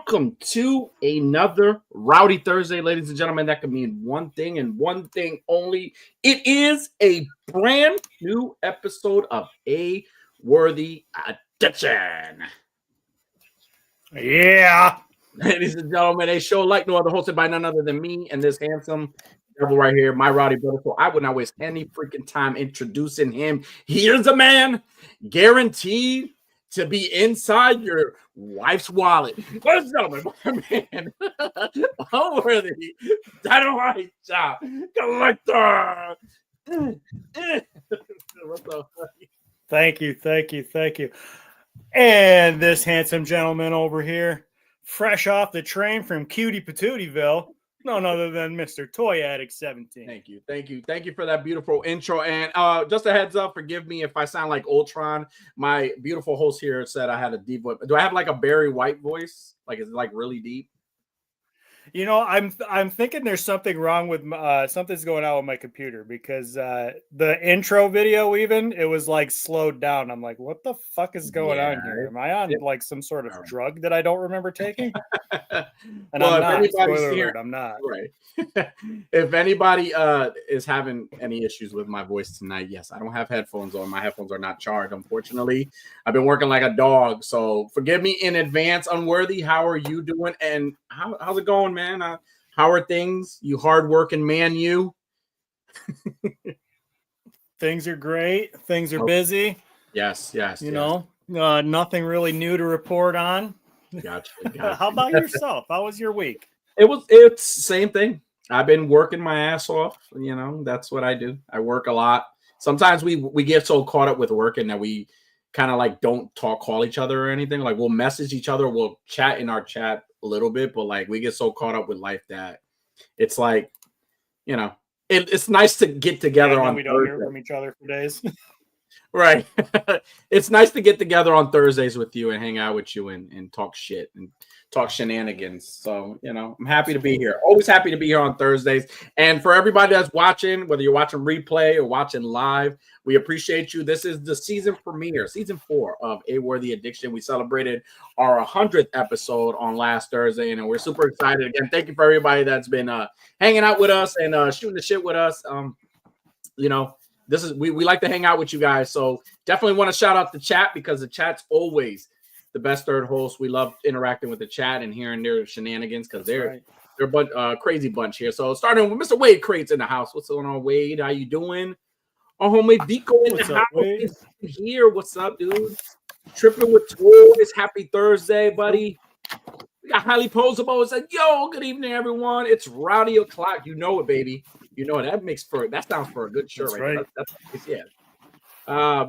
welcome to another Rowdy Thursday, ladies and gentlemen. That can mean one thing and one thing only. It is a brand new episode of A Worthy Addiction. Yeah. Ladies and gentlemen, a show like no other, hosted by none other than me and this handsome devil right here, my Rowdy brother. So I would not waste any freaking time introducing him. Here's a man guaranteed to be inside your wife's wallet. Ladies and gentlemen, my man, Unworthy Dynamite Shop Collector. What's up? Thank you. And this handsome gentleman over here, fresh off the train from Cutie Patootieville, none other than Mr. Toy Addict 17. Thank you for that beautiful intro. And just a heads up, forgive me if I sound like Ultron. My beautiful host here said I had a deep voice. Do I have like a Barry White voice? Like, is it like really deep? You know, I'm thinking there's something wrong with something's going on with my computer, because the intro video, even, it was like slowed down. I'm like, what the fuck is going on here? Am I on like some sort of drug that I don't remember taking? And well, I'm not. Spoiler alert, I'm not. Right. If anybody is having any issues with my voice tonight, yes, I don't have headphones on. My headphones are not charged, unfortunately. I've been working like a dog, so forgive me in advance. Unworthy, how are you doing? And how's it going, man? How are things? You hardworking man, you? Things are great. Things are busy. Yes. You know, nothing really new to report on. Gotcha. How about yourself? How was your week? It's same thing. I've been working my ass off. You know, that's what I do. I work a lot. Sometimes we get so caught up with working that we kind of like don't call each other or anything. Like, we'll message each other, we'll chat in our chat a little bit, but like we get so caught up with life that it's like, you know, it's nice to get together on. We don't hear from each other for days. Right. It's nice to get together on Thursdays with you and hang out with you and talk shit and talk shenanigans. So, you know, I'm happy to be here. Always happy to be here on Thursdays. And for everybody that's watching, whether you're watching replay or watching live, we appreciate you. This is the season premiere, season 4 of A Worthy Addiction. We celebrated our 100th episode on last Thursday, and we're super excited. Again, thank you for everybody that's been hanging out with us and shooting the shit with us. You know, this is we like to hang out with you guys. So definitely want to shout out the chat, because the chat's always the best third host. We love interacting with the chat and hearing their shenanigans, because they're a crazy bunch here. So starting with Mr. Wade Crates in the house. What's going on, Wade? How you doing? Our homie Vico in the house is here. What's up, dude? Tripping with toys. Happy Thursday, buddy. We got Highly Posable. It's like, yo, good evening, everyone. It's Rowdy O'Clock. You know it, baby. You know it. That sounds for a good shirt, that's right? That's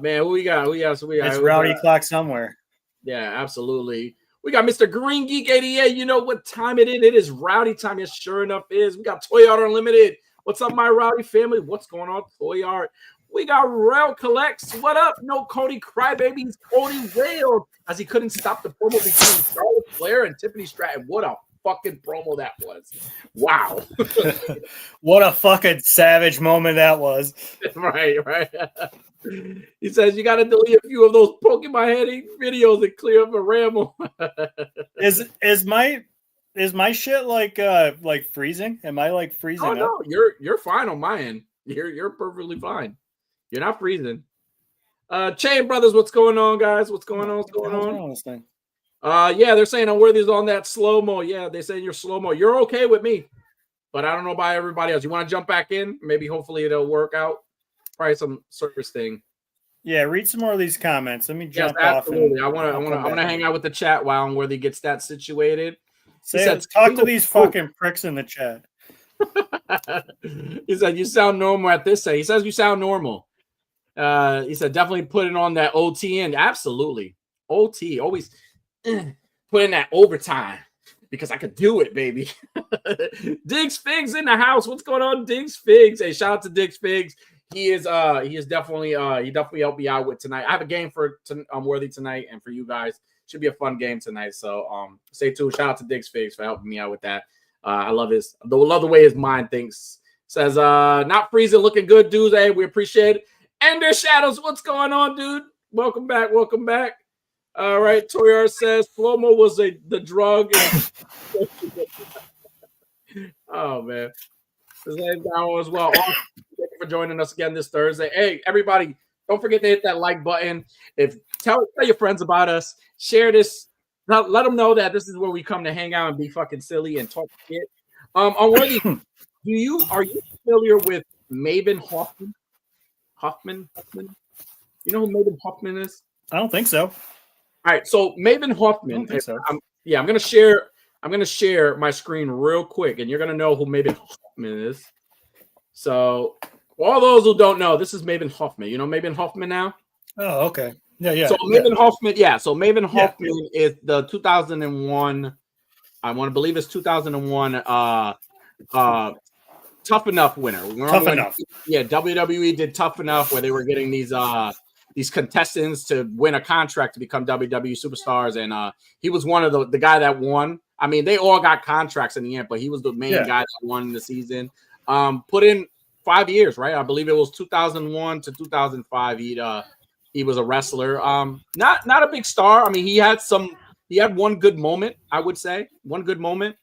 man, who we got? It's Rowdy O'Clock somewhere. Yeah, absolutely. We got Mr. Green Geek 88. You know what time it is? It is Rowdy time. It sure enough is. We got Toy Art Unlimited. What's up, my Rowdy family? What's going on, Toy Art? We got Rel Collects. What up? No Cody Crybabies. Cody wailed as he couldn't stop the promo between Charlotte Flair and Tiffany Stratton. What a fucking promo that was. Wow. What a fucking savage moment that was. Right. He says you got to delete a few of those Pokemon heading videos and clear up a ramble. Is my shit like freezing? Am I like freezing? Oh no, you're fine on my end. You're perfectly fine. You're not freezing. Chain Brothers, what's going on, guys? What's going on? Yeah, they're saying Unworthy's on that slow-mo. Yeah, they're saying you're slow-mo. You're okay with me, but I don't know about everybody else. You want to jump back in? Maybe hopefully it'll work out. Probably some service thing. Yeah, read some more of these comments. Let me jump off. Absolutely. I want to hang out with the chat while Unworthy gets that situated. Talk to these fucking pricks in the chat. He said you sound normal at this. He says you sound normal. He said definitely putting on that OT in. Absolutely. OT. Always put in that overtime, because I could do it, baby. Diggs Figs in the house. What's going on, Diggs Figs? Hey, shout out to Diggs Figs. He is definitely helped me out with tonight. I have a game for Worthy tonight, and for you guys. Should be a fun game tonight. So stay tuned. Shout out to Diggs Figs for helping me out with that. I love the way his mind thinks. Says not freezing, looking good, dudes. Hey, we appreciate it. Ender Shadows, what's going on, dude? Welcome back. All right, Toyar says Flomo was the drug. Oh man, his name's down as well. Awesome. Thank you for joining us again this Thursday. Hey, everybody, don't forget to hit that like button. Tell your friends about us. Share this. Let them know that this is where we come to hang out and be fucking silly and talk shit. Unworthy, are you familiar with Maven Hoffman? Hoffman? You know who Maven Hoffman is? I don't think so. All right, so Maven Hoffman. I'm gonna share my screen real quick, and you're gonna know who Maven Hoffman is. So, all those who don't know, this is Maven Hoffman. You know Maven Hoffman now? Oh, okay. Yeah. So Maven Hoffman, So Maven Hoffman is the 2001. I want to believe it's 2001. Tough Enough winner. Tough Enough. Yeah, WWE did Tough Enough, where they were getting these contestants to win a contract to become WWE superstars, and he was one of the guy that won. I mean, they all got contracts in the end, but he was the main guy that won the season. Put in 5 years, right? I believe it was 2001 to 2005. He was a wrestler. Not a big star. I mean, he had one good moment, I would say, one good moment.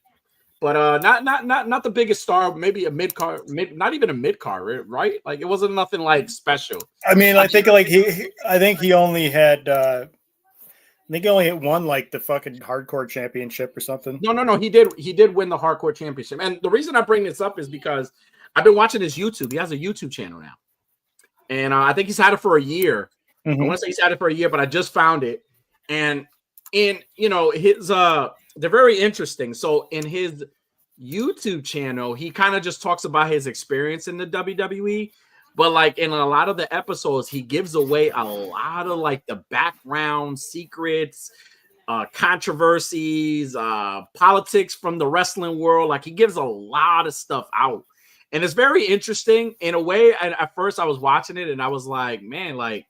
But not the biggest star, maybe a mid card, maybe not even a mid card, right? Like it wasn't nothing like special. I mean, I think he only had won like the fucking hardcore championship or something. No, he did win the hardcore championship. And the reason I bring this up is because I've been watching his YouTube. He has a YouTube channel now, and I think he's had it for a year. Mm-hmm. I want to say he's had it for a year, but I just found it, and in his they're very interesting. So in his YouTube channel, he kind of just talks about his experience in the WWE, but like in a lot of the episodes, he gives away a lot of like the background secrets, controversies, politics from the wrestling world. Like he gives a lot of stuff out, and it's very interesting in a way. And at first I was watching it and I was like, man, like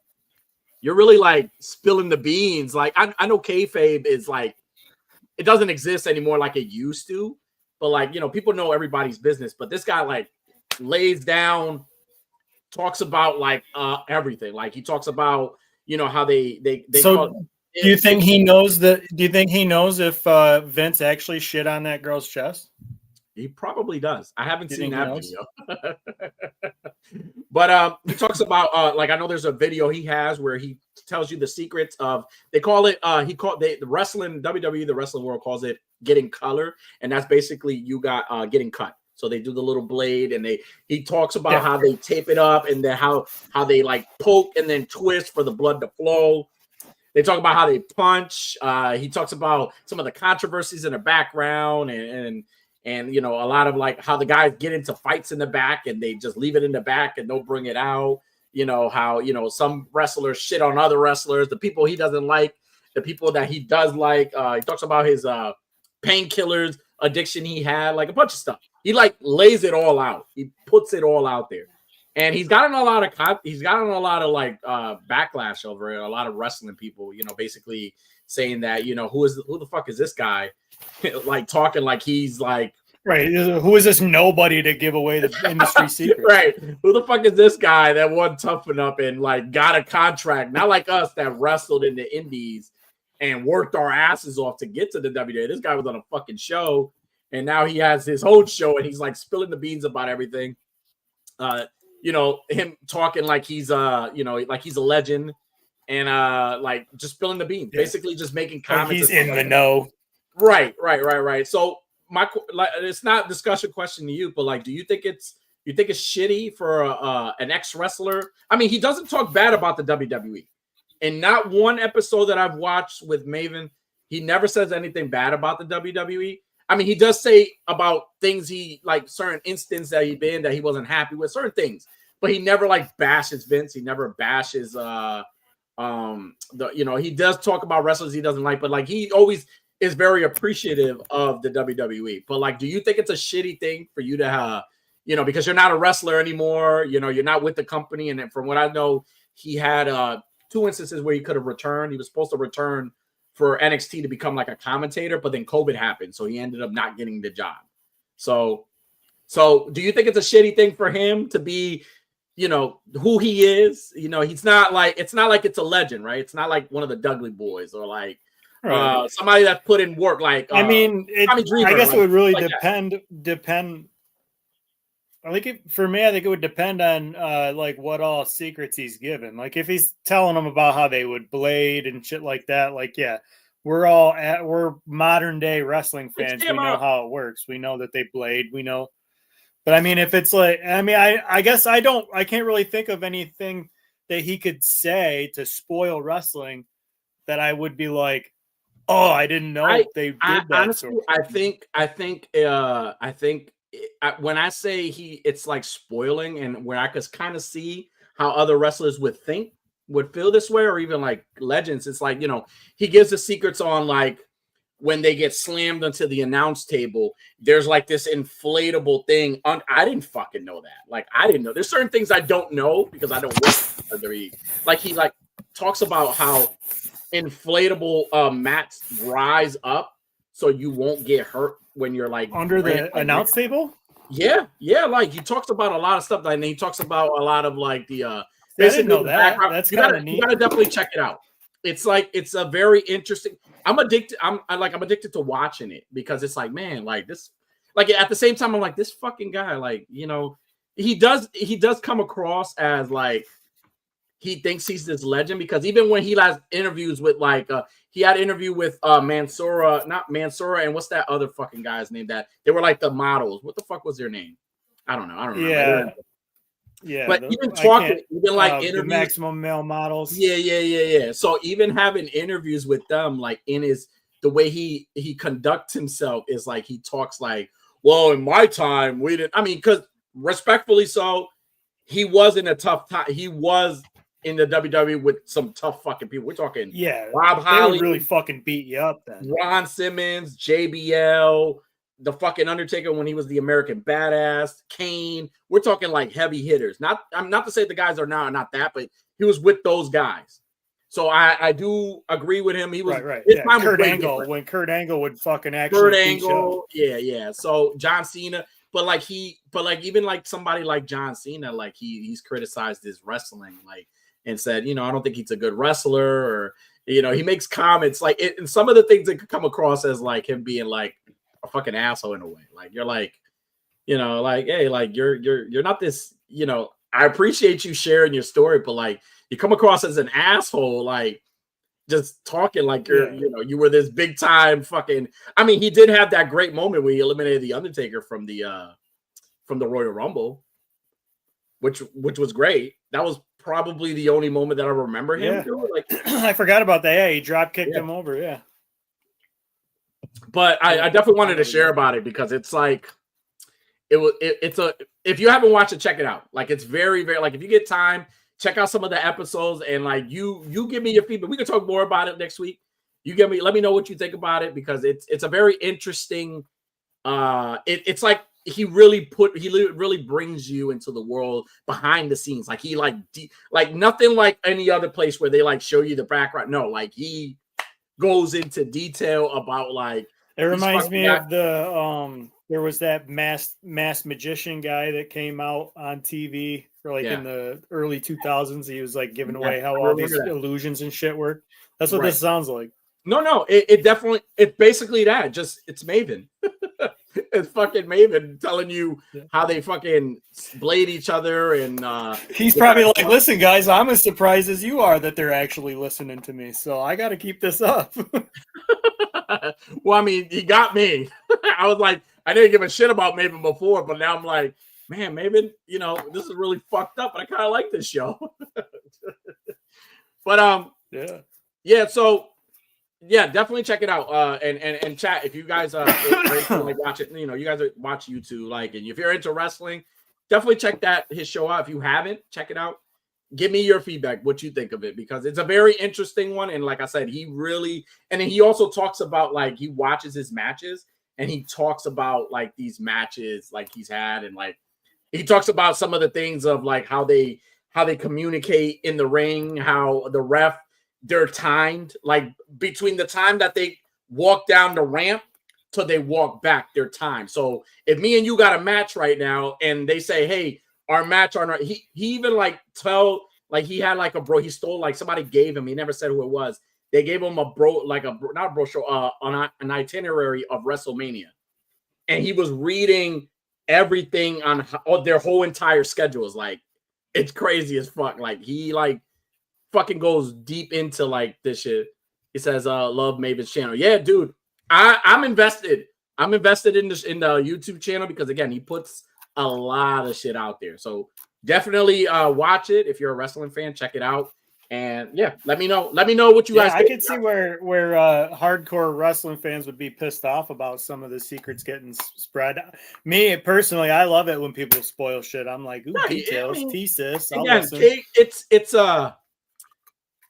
you're really like spilling the beans. Like I know kayfabe is like, it doesn't exist anymore like it used to, but like, people know everybody's business, but this guy like lays down, talks about like everything. Like he talks about, how they so do you think he knows if Vince actually shit on that girl's chest? He probably does. I haven't seen that video. But he talks about like I know there's a video he has where he tells you the secrets of, they call it the wrestling, WWE, the wrestling world calls it getting color, and that's basically you got getting cut. So they do the little blade, and he talks about how they tape it up, and then how they like poke and then twist for the blood to flow. They talk about how they punch. He talks about some of the controversies in the background, and a lot of like how the guys get into fights in the back and they just leave it in the back and don't bring it out. How some wrestlers shit on other wrestlers, the people he doesn't like, the people that he does like. He talks about his painkillers addiction he had, like a bunch of stuff. He like lays it all out. He puts it all out there, and he's gotten a lot of like backlash over it. A lot of wrestling people, basically saying that who the fuck is this guy, like talking like he's like. Right. Who is this nobody to give away the industry secrets? Right. Who the fuck is this guy that won Tough Enough and like got a contract? Not like us that wrestled in the indies and worked our asses off to get to the WWE. This guy was on a fucking show, and now he has his own show and he's like spilling the beans about everything. Him talking like he's like he's a legend, and like just spilling the beans, basically just making comments. He's in the know. Right. So it's not a discussion question to you, but like, do you think it's shitty for an ex-wrestler? I mean, he doesn't talk bad about the WWE. In not one episode that I've watched with Maven, he never says anything bad about the WWE. I mean, he does say about things he like, certain instances that he'd been that he wasn't happy with, certain things, but he never like bashes Vince. He never bashes he does talk about wrestlers he doesn't like, but like he always is very appreciative of the WWE. But like, do you think it's a shitty thing for you to have, because you're not a wrestler anymore, you're not with the company? And from what I know, he had 2 instances where he could have returned. He was supposed to return for NXT to become like a commentator, but then COVID happened, so he ended up not getting the job. So do you think it's a shitty thing for him to be you know, who he is. You know, it's not like it's a legend, right? It's not like one of the Dudley boys or like somebody that put in work. Like I mean, Tommy Dreamer, I guess like, it would really like depend. I think for me, I think it would depend on like what all secrets he's given. Like if he's telling them about how they would blade and shit like that, like yeah, we're modern day wrestling fans. We know how it works. We know that they blade. We know. But I mean, if it's like, I mean, I guess I can't really think of anything that he could say to spoil wrestling that I would be like, oh, I didn't know they did that. Honestly, I think when I say it's like spoiling, and where I could kind of see how other wrestlers would feel this way, or even like legends. It's like, you know, he gives the secrets on like when they get slammed onto the announce table, there's like this inflatable thing. I didn't fucking know that. Like, I didn't know. There's certain things I don't know because I don't work for WWE. Like, he like talks about how inflatable mats rise up so you won't get hurt when you're like under the announce table. Yeah. Like he talks about a lot of stuff. And he talks about a lot of like the I didn't know that. That's kind of neat. You gotta definitely check it out. It's like, it's a very interesting. I'm addicted to watching it because it's like, man, like this, like at the same time, I'm like, this fucking guy, like, you know, he does come across as like he thinks he's this legend, because even when he has interviews with like he had an interview with Mansoura, and what's that other fucking guy's name that they were like the models? What the fuck was their name? I don't know. Yeah, but even talking, even like interviews, the maximum male models. Yeah. So even having interviews with them, like the way he conducts himself is like he talks like, well, in my time we didn't. I mean, because respectfully, so he was in a tough time. He was in the WWE with some tough fucking people. We're talking, Rob Holly, really fucking beat you up then. Ron Simmons, JBL. The fucking Undertaker when he was the American Badass, Kane. We're talking like heavy hitters. I'm not to say the guys are now not that, but he was with those guys. So I do agree with him. He was right. Yeah. Kurt Angle, when Kurt Angle would fucking actually Kurt Angle, yeah. So John Cena, but even like somebody like John Cena, like he's criticized his wrestling, like, and said, you know, I don't think he's a good wrestler, or, you know, he makes comments like it, and some of the things that could come across as like him being like a fucking asshole in a way. Like, you're like, you know, like, hey, like you're not this, you know, I appreciate you sharing your story, but like you come across as an asshole, like just talking like you're, you know, you were this big time fucking. I mean, he did have that great moment where he eliminated the Undertaker from the Royal Rumble, which was great. That was probably the only moment that I remember him doing. Like, I forgot about that. Yeah, he drop kicked him over. Yeah. But I definitely wanted to share about it because it's like if you haven't watched it, check it out. Like, it's very, very, like, if you get time, check out some of the episodes, and like you give me your feedback. We can talk more about it next week. Let me know what you think about it, because it's a very interesting it's like he really brings you into the world behind the scenes. Like, he like nothing like any other place where they like show you the background. No, like he goes into detail about like. It reminds me of the there was that masked magician guy that came out on TV for like in the early 2000s. He was like giving away how all these illusions and shit work. That's what this sounds like. No, it's basically that. Just it's Maven. It's fucking Maven telling you how they fucking blade each other, and he's probably like, listen, guys, I'm as surprised as you are that they're actually listening to me, so I got to keep this up. Well, I mean, he got me. I was like, I didn't give a shit about Maven before, but now I'm like, man, Maven, you know, this is really fucked up, but I kind of like this show. But so yeah, definitely check it out. And chat, if you guys like watch it, you know, you guys watch YouTube, like, and if you're into wrestling, definitely check his show out. If you haven't, check it out. Give me your feedback, what you think of it, because it's a very interesting one. And like I said, and then he also talks about, like, he watches his matches and he talks about like these matches like he's had, and like he talks about some of the things of like how they communicate in the ring, how the ref, they're timed, like between the time that they walk down the ramp till they walk back, they're timed. So if me and you got a match right now and they say, hey, our match on our, he even like he had like a bro, he stole, like somebody gave him, he never said who it was. They gave him not a brochure, on an itinerary of WrestleMania. And he was reading everything on their whole entire schedules. Like, it's crazy as fuck. Like, he like fucking goes deep into like this shit. He says, love Maven's channel. Yeah, dude. I'm invested. I'm invested in the YouTube channel because again, he puts a lot of shit out there. So definitely watch it. If you're a wrestling fan, check it out. And yeah, let me know what you guys think. I could see where hardcore wrestling fans would be pissed off about some of the secrets getting spread. Me personally, I love it when people spoil shit. I'm like, ooh, details, thesis. Again,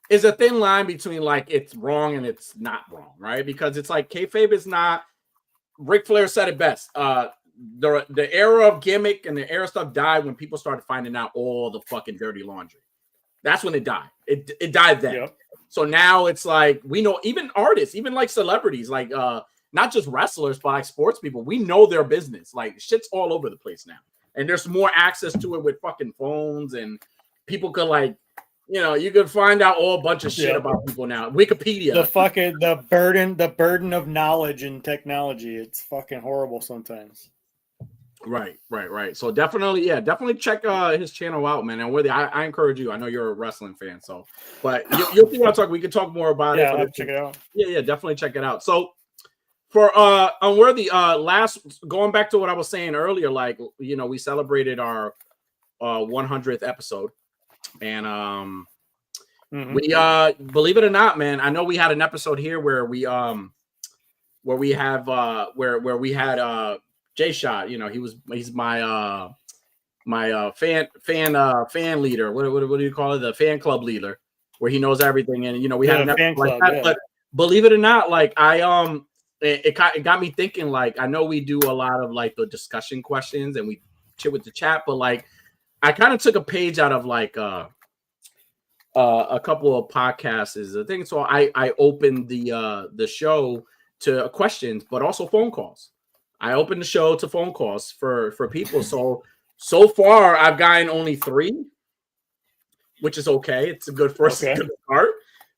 it's a thin line between like it's wrong and it's not wrong, right? Because it's like kayfabe is not. Ric Flair said it best. The era of gimmick and the era of stuff died when people started finding out all the fucking dirty laundry. That's when it died. It died then. Yep. So now it's like we know even artists, even like celebrities, like not just wrestlers, but like sports people, we know their business. Like shit's all over the place now. And there's more access to it with fucking phones, and people could like, you could find out all a bunch of shit about people now. Wikipedia. The burden of knowledge and technology. It's fucking horrible sometimes. Right. So definitely check his channel out, man. And I encourage you. I know you're a wrestling fan, so but you'll see what I'm talking. We can talk more about it. Yeah, check it out. Yeah, definitely check it out. So for Unworthy, going back to what I was saying earlier, like we celebrated our 100th episode, and we believe it or not, man, I know we had an episode here where we had J Shot, he's my fan leader. What do you call it? The fan club leader, where he knows everything. And we had an fan club like that. Yeah. But believe it or not, like it got me thinking. Like I know we do a lot of like the discussion questions and we chit with the chat, but like I kind of took a page out of like a couple of podcasts is the thing. So I opened the show to questions, but also phone calls. I opened the show to phone calls for people. So far, I've gotten only 3, which is okay. It's a good first good start.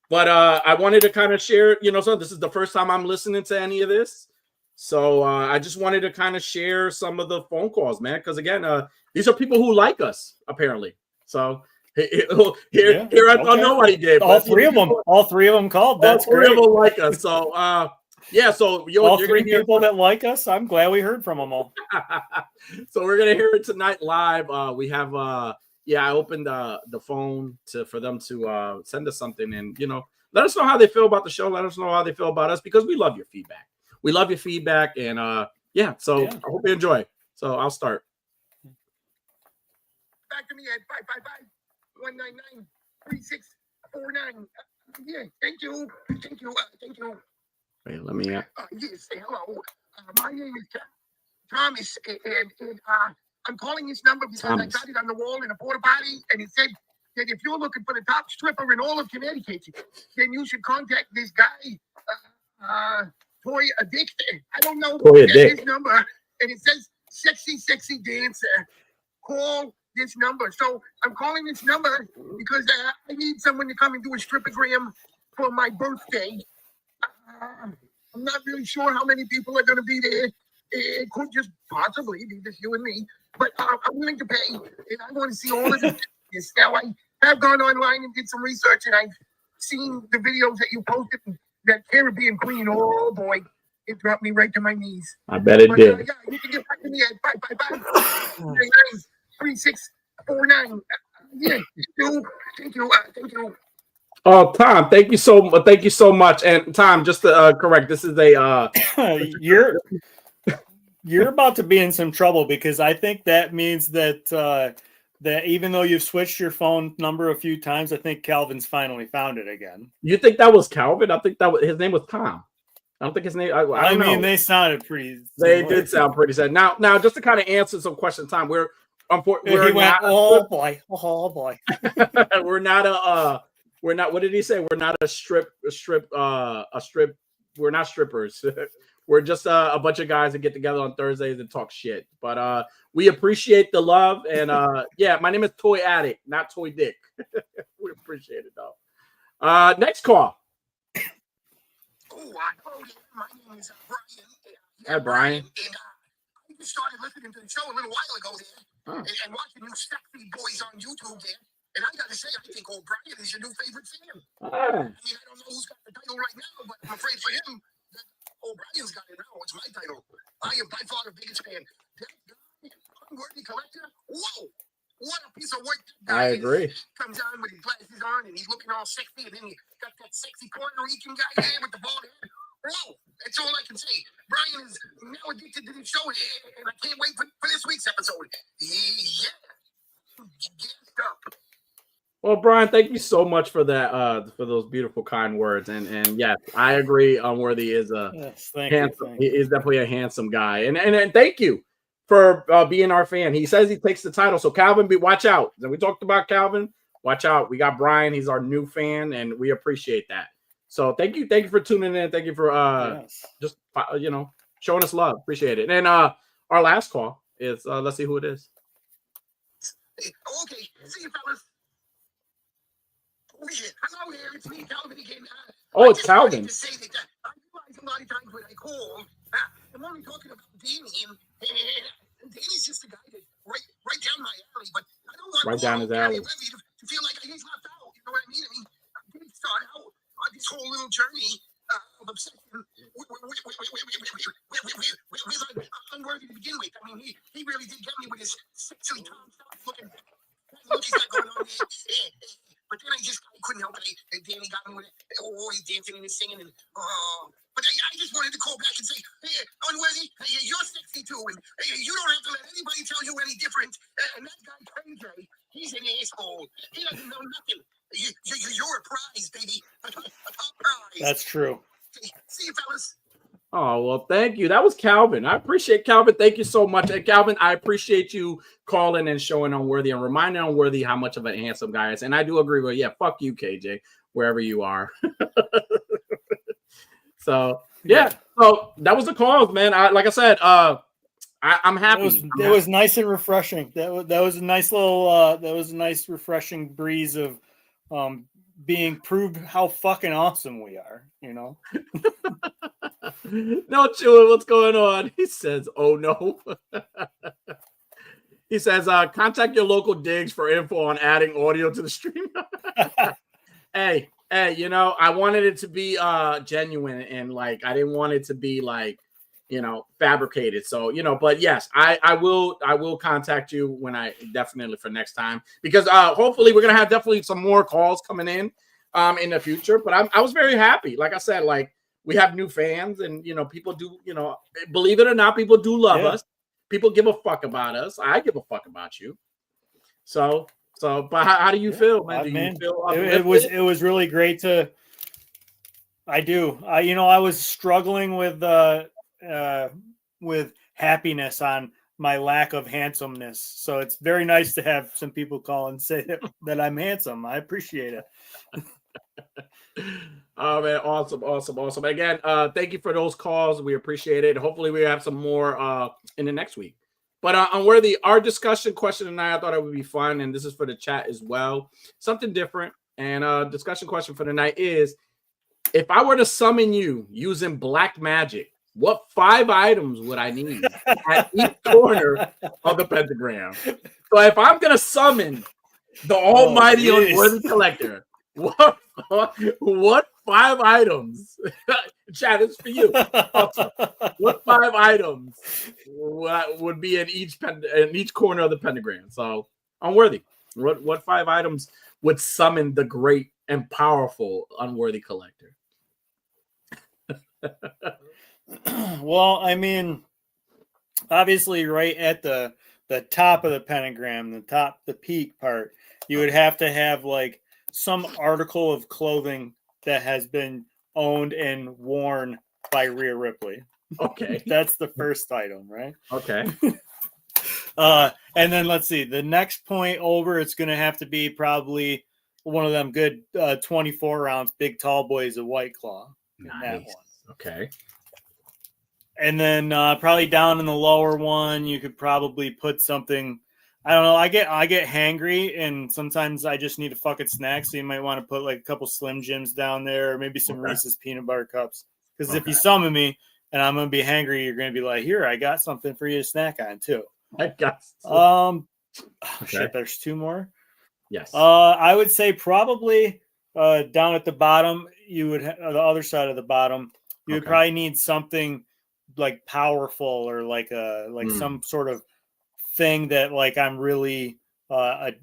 But I wanted to kind of share, so this is the first time I'm listening to any of this. So I just wanted to kind of share some of the phone calls, man. Because again, these are people who like us, apparently. So here I thought nobody did. All three of them called. That's all 3 great. of them like us. So yeah, so all 3 people that like us, I'm glad we heard from them all. So we're gonna hear it tonight live. We have I opened the phone for them to send us something, and let us know how they feel about the show. Let us know how they feel about us, because we love your feedback. We love your feedback, and I hope you enjoy. So I'll start. Back to me at 555-199-3649. Yeah, thank you. Wait, let me. Yes, hello. My name is Thomas, and I'm calling this number because I got it on the wall in a porta potty, and it said that if you're looking for the top stripper in all of Connecticut, then you should contact this guy, Toy Addict. I don't know his number, and it says sexy dancer. Call this number. So I'm calling this number because I need someone to come and do a stripogram for my birthday. I'm not really sure how many people are going to be there. It could just possibly be just you and me, but I'm willing to pay, and I want to see all of this. Now, I have gone online and did some research, and I've seen the videos that you posted. That Caribbean Queen, oh boy, it dropped me right to my knees. I bet it did. Yeah, you can get back to me at 555-3649. Yeah, thank you. Oh, Tom, thank you so much. And Tom, just to correct, this is a you're about to be in some trouble, because I think that means that that even though you've switched your phone number a few times, I think Calvin's finally found it again. You think that was Calvin? I think his name was Tom. I don't think his name. I mean, know. They sounded pretty. They did sound pretty sad. Now, just to kind of answer some questions, Tom, we're not. Oh boy. We're not What did he say? We're not a strip. We're not strippers. We're just a bunch of guys that get together on Thursdays and talk shit. But we appreciate the love. And yeah, my name is Toy Addict, not Toy Dick. We appreciate it though. Next call. Oh, my name is Brian. Hi, Brian. And I just started listening to the show a little while ago there, and watching you sexy boys on YouTube there. And I got to say, I think old Brian is your new favorite fan. I mean, I don't know who's got the title right now, but I'm afraid for him that old Brian's got it now. It's my title. I am by far the biggest fan. That guy, Unworthy Collector. Whoa! What a piece of work that guy I agree. comes on with his glasses on and he's looking all sexy, and then he got that sexy Puerto Rican guy there with the bald head. Whoa, that's all I can say. Brian is now addicted to this show, and I can't wait for this week's episode. Yeah, gassed up. Well, Brian, thank you so much for that, for those beautiful, kind words. And yes, I agree. Unworthy is a handsome. He is definitely a handsome guy. And thank you for being our fan. He says he takes the title. So Calvin, watch out. We talked about Calvin. Watch out. We got Brian. He's our new fan, and we appreciate that. So thank you for tuning in. Thank you for just showing us love. Appreciate it. And our last call is let's see who it is. Okay, see you fellas. Oh shit! Hello there, it's me, Calvin again. Oh, it's Calvin. To say that, I realize a lot of times when I call, I'm only talking about Danny, and Danny's just a guy that right down my alley. But I don't want right down his alley to feel like he's left out. You know what I mean? I mean, I didn't start out on this whole little journey of obsession with Unworthy to begin with. I mean, he really did get me with his sexy Tom Stock looking. Look, he's got going on there. But then I couldn't help it. Danny got me with it. Oh, he's dancing and he's singing. And, but I just wanted to call back and say, hey, Unworthy, hey, you're sexy too. And hey, you don't have to let anybody tell you any different. And that guy, KJ, he's an asshole. He doesn't know nothing. You're a prize, baby. A top prize. That's true. Okay, see you, fellas. Oh, well, thank you. That was Calvin. I appreciate Calvin. Thank you so much. And Calvin, I appreciate you calling and showing Unworthy and reminding Unworthy how much of a handsome guy is. And I do agree with, fuck you, KJ, wherever you are. So, yeah. So that was the call, man. Like I said, I'm happy. It was nice and refreshing. That was a nice little, that was a nice refreshing breeze of being proved how fucking awesome we are, you know? No, Chewy, what's going on? He says, oh no. He says, contact your local digs for info on adding audio to the stream. Hey, I wanted it to be genuine, and like I didn't want it to be like, fabricated. So, but yes, I will contact you when definitely for next time, because hopefully we're gonna have definitely some more calls coming in the future. But I was very happy. Like I said, like we have new fans, and people do, believe it or not, people do love us. People give a fuck about us. I give a fuck about you. So, but how do you feel, man? Do you feel it was really great to. I do. I was struggling with happiness on my lack of handsomeness. So it's very nice to have some people call and say that I'm handsome. I appreciate it. Oh man, awesome. Again, thank you for those calls. We appreciate it. Hopefully we have some more in the next week. But Unworthy, our discussion question tonight, I thought it would be fun, and this is for the chat as well. Something different. And discussion question for tonight is, if I were to summon you using black magic, what 5 items would I need at each corner of the pentagram? So if I'm gonna summon the almighty Unworthy Collector, what 5 items? Chat, it's for you. What 5 items would be in each corner of the pentagram? So, Unworthy, what 5 items would summon the great and powerful Unworthy Collector? Well, I mean, obviously, right at the top of the pentagram, the peak part, you would have to have like some article of clothing that has been owned and worn by Rhea Ripley. Okay. That's the first item, right? Okay. And then let's see, the next point over, it's going to have to be probably one of them good 24 ounce big tall boys of White Claw. Nice. That one. Okay. And then probably down in the lower one, you could probably put something. I don't know. I get hangry, and sometimes I just need a fucking snack. So you might want to put like a couple Slim Jims down there, or maybe some Reese's peanut butter cups. Because if you summon me and I'm gonna be hangry, you're gonna be like, "Here, I got something for you to snack on too." I got. Shit. There's two more. Yes. I would say probably down at the bottom, you would the other side of the bottom, you would probably need something like powerful or like some sort of thing that like I'm really like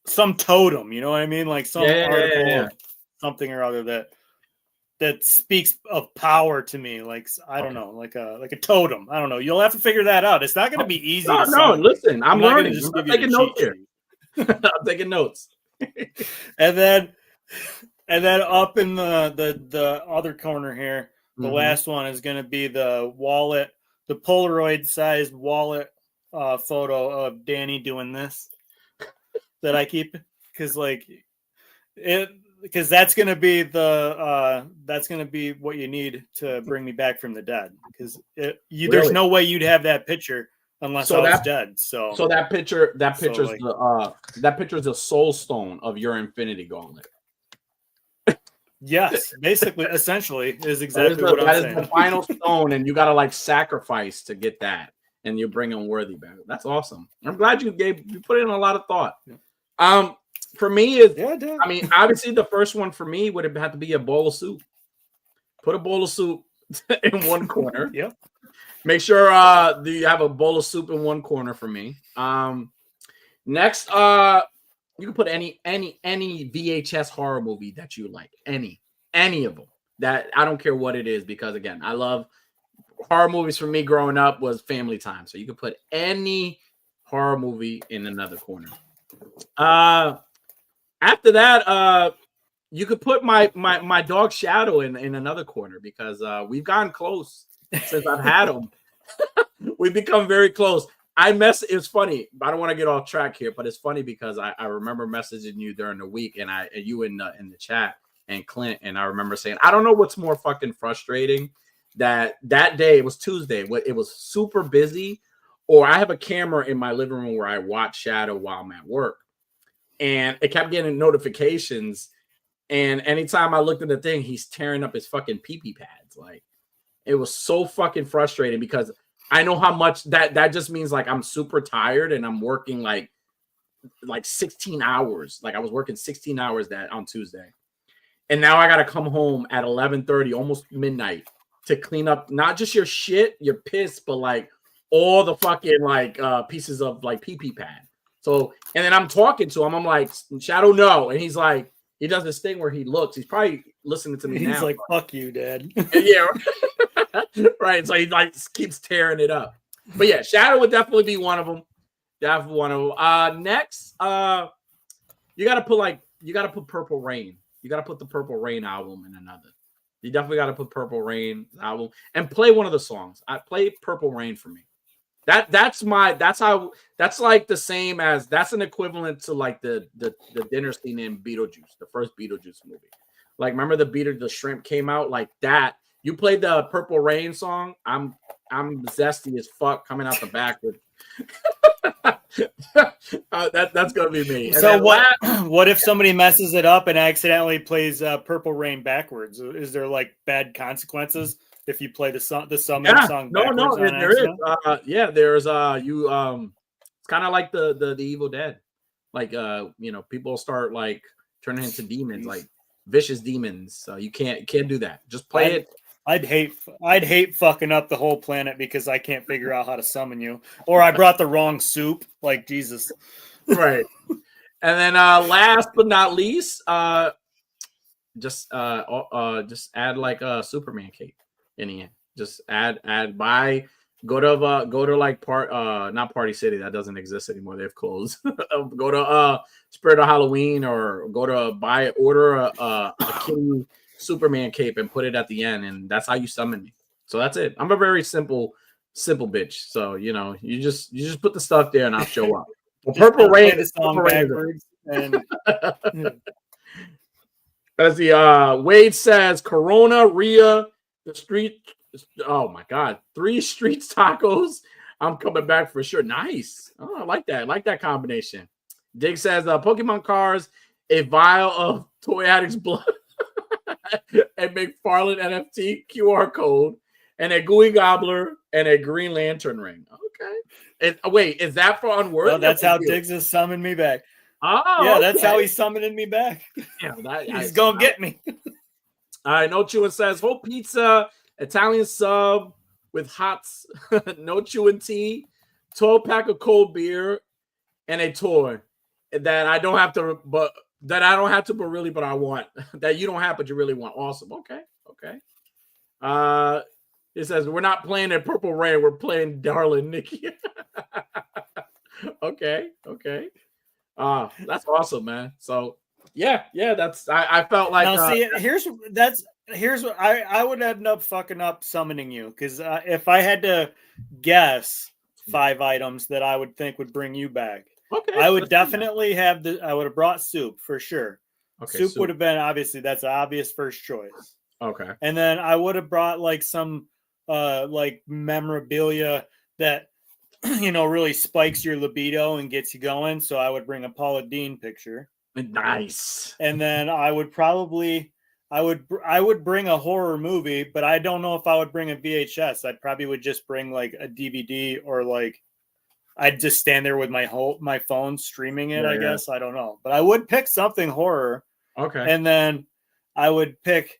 some totem, you know what I mean? Like some article of something or other that speaks of power to me. Like I don't know, like a totem. I don't know. You'll have to figure that out. It's not going to be easy. No, listen, I'm learning. I'm taking notes here. I'm taking notes. and then up in the other corner here, the last one is going to be the wallet, the Polaroid sized wallet photo of Danny doing this that I keep because that's going to be that's going to be what you need to bring me back from the dead because there's no way you'd have that picture unless I was dead. So that picture is the soul stone of your Infinity Gauntlet. Yes, basically, essentially, is exactly what I'm saying. That is the final stone, and you got to like sacrifice to get that, and you're bringing Worthy back. That's awesome. I'm glad you put in a lot of thought. For me, I mean, obviously, the first one for me would have had to be a bowl of soup. Put a bowl of soup in one corner. Yep. Make sure you have a bowl of soup in one corner for me. Next, you can put any VHS horror movie that you like, any of them. That I don't care what it is because again, I love horror movies. For me, growing up was Family Time, so you can put any horror movie in another corner. After that, you could put my dog Shadow in another corner because we've gotten close since I've had him. We've become very close. It's funny. I don't want to get off track here, but it's funny because I remember messaging you during the week and you in the chat and Clint, and I remember saying, I don't know what's more fucking frustrating that day, it was Tuesday, it was super busy, or I have a camera in my living room where I watch Shadow while I'm at work. And it kept getting notifications. And anytime I looked at the thing, he's tearing up his fucking pee-pee pads. Like, it was so fucking frustrating because I know how much that just means like I'm super tired and I'm working like 16 hours. Like I was working 16 hours on Tuesday. And now I got to come home at 11:30, almost midnight to clean up not just your shit, your piss, but like all the fucking like pieces of like pee-pee pad. So, and then I'm talking to him. I'm like, Shadow, no. And he's like, he does this thing where he looks. He's probably listening to me now. He's like, fuck you, Dad. Yeah. Right. So he like keeps tearing it up. But yeah, Shadow would definitely be one of them. Definitely one of them. Next, you gotta put Purple Rain. You gotta put the Purple Rain album in another. You definitely gotta put Purple Rain album and play one of the songs. I play Purple Rain for me. That's like the same as that's an equivalent to like the dinner scene in Beetlejuice, the first Beetlejuice movie. Like remember the shrimp came out like that. You played the Purple Rain song. I'm zesty as fuck coming out the back with that's gonna be me. And so what if somebody messes it up and accidentally plays Purple Rain backwards? Is there like bad consequences if you play the summon song backwards? No, there is. There's it's kind of like the Evil Dead. Like people start like turning into demons, like vicious demons. So you can't do that. Just play it. I'd hate fucking up the whole planet because I can't figure out how to summon you, or I brought the wrong soup. Like Jesus, right? And then last but not least, just add like a Superman cape in the end. Just go to like not Party City, that doesn't exist anymore. They've closed. Go to Spirit of Halloween or go to order a King Superman cape and put it at the end, and that's how you summon me. So that's it. I'm a very simple bitch. So you just put the stuff there and I'll show up. Well, Purple Rain is backwards. And as the Wade says, Corona, Rhea, The street. Oh my God. 3 streets tacos. I'm coming back for sure. Nice. Oh, I like that. I like that combination. Dig says Pokemon cards, a vial of Toy Addict's blood, and McFarlane NFT QR code, and a Gooey Gobbler, and a Green Lantern ring. Okay. And wait, is that for Unworthy? Well, that's how Diggs has summoned me back. Oh, yeah, that's how he's summoning me back. Yeah, he's gonna get me. All right, No Chewin says whole pizza, Italian sub with hots, no chewing tea, 12-pack of cold beer, and a toy that I don't have to, but I want that you don't have, but you really want. Awesome. Okay. It says we're not playing at Purple Rain, we're playing Darling Nikki. Okay. That's awesome, man. So yeah, that's I felt like now see here's what I would end up fucking up summoning you, because if I had to guess 5 items that I would think would bring you back, okay, I would definitely I would have brought soup for sure. Okay, soup would have been obviously, that's an obvious first choice. Okay, and then I would have brought like some like memorabilia that really spikes your libido and gets you going. So I would bring a Paula Deen picture. Nice. And then I would probably I would bring a horror movie, but I don't know if I would bring a VHS. I probably would just bring like a DVD, or like I'd just stand there with my phone streaming it. I guess I don't know, but I would pick something horror. Okay. And then I would pick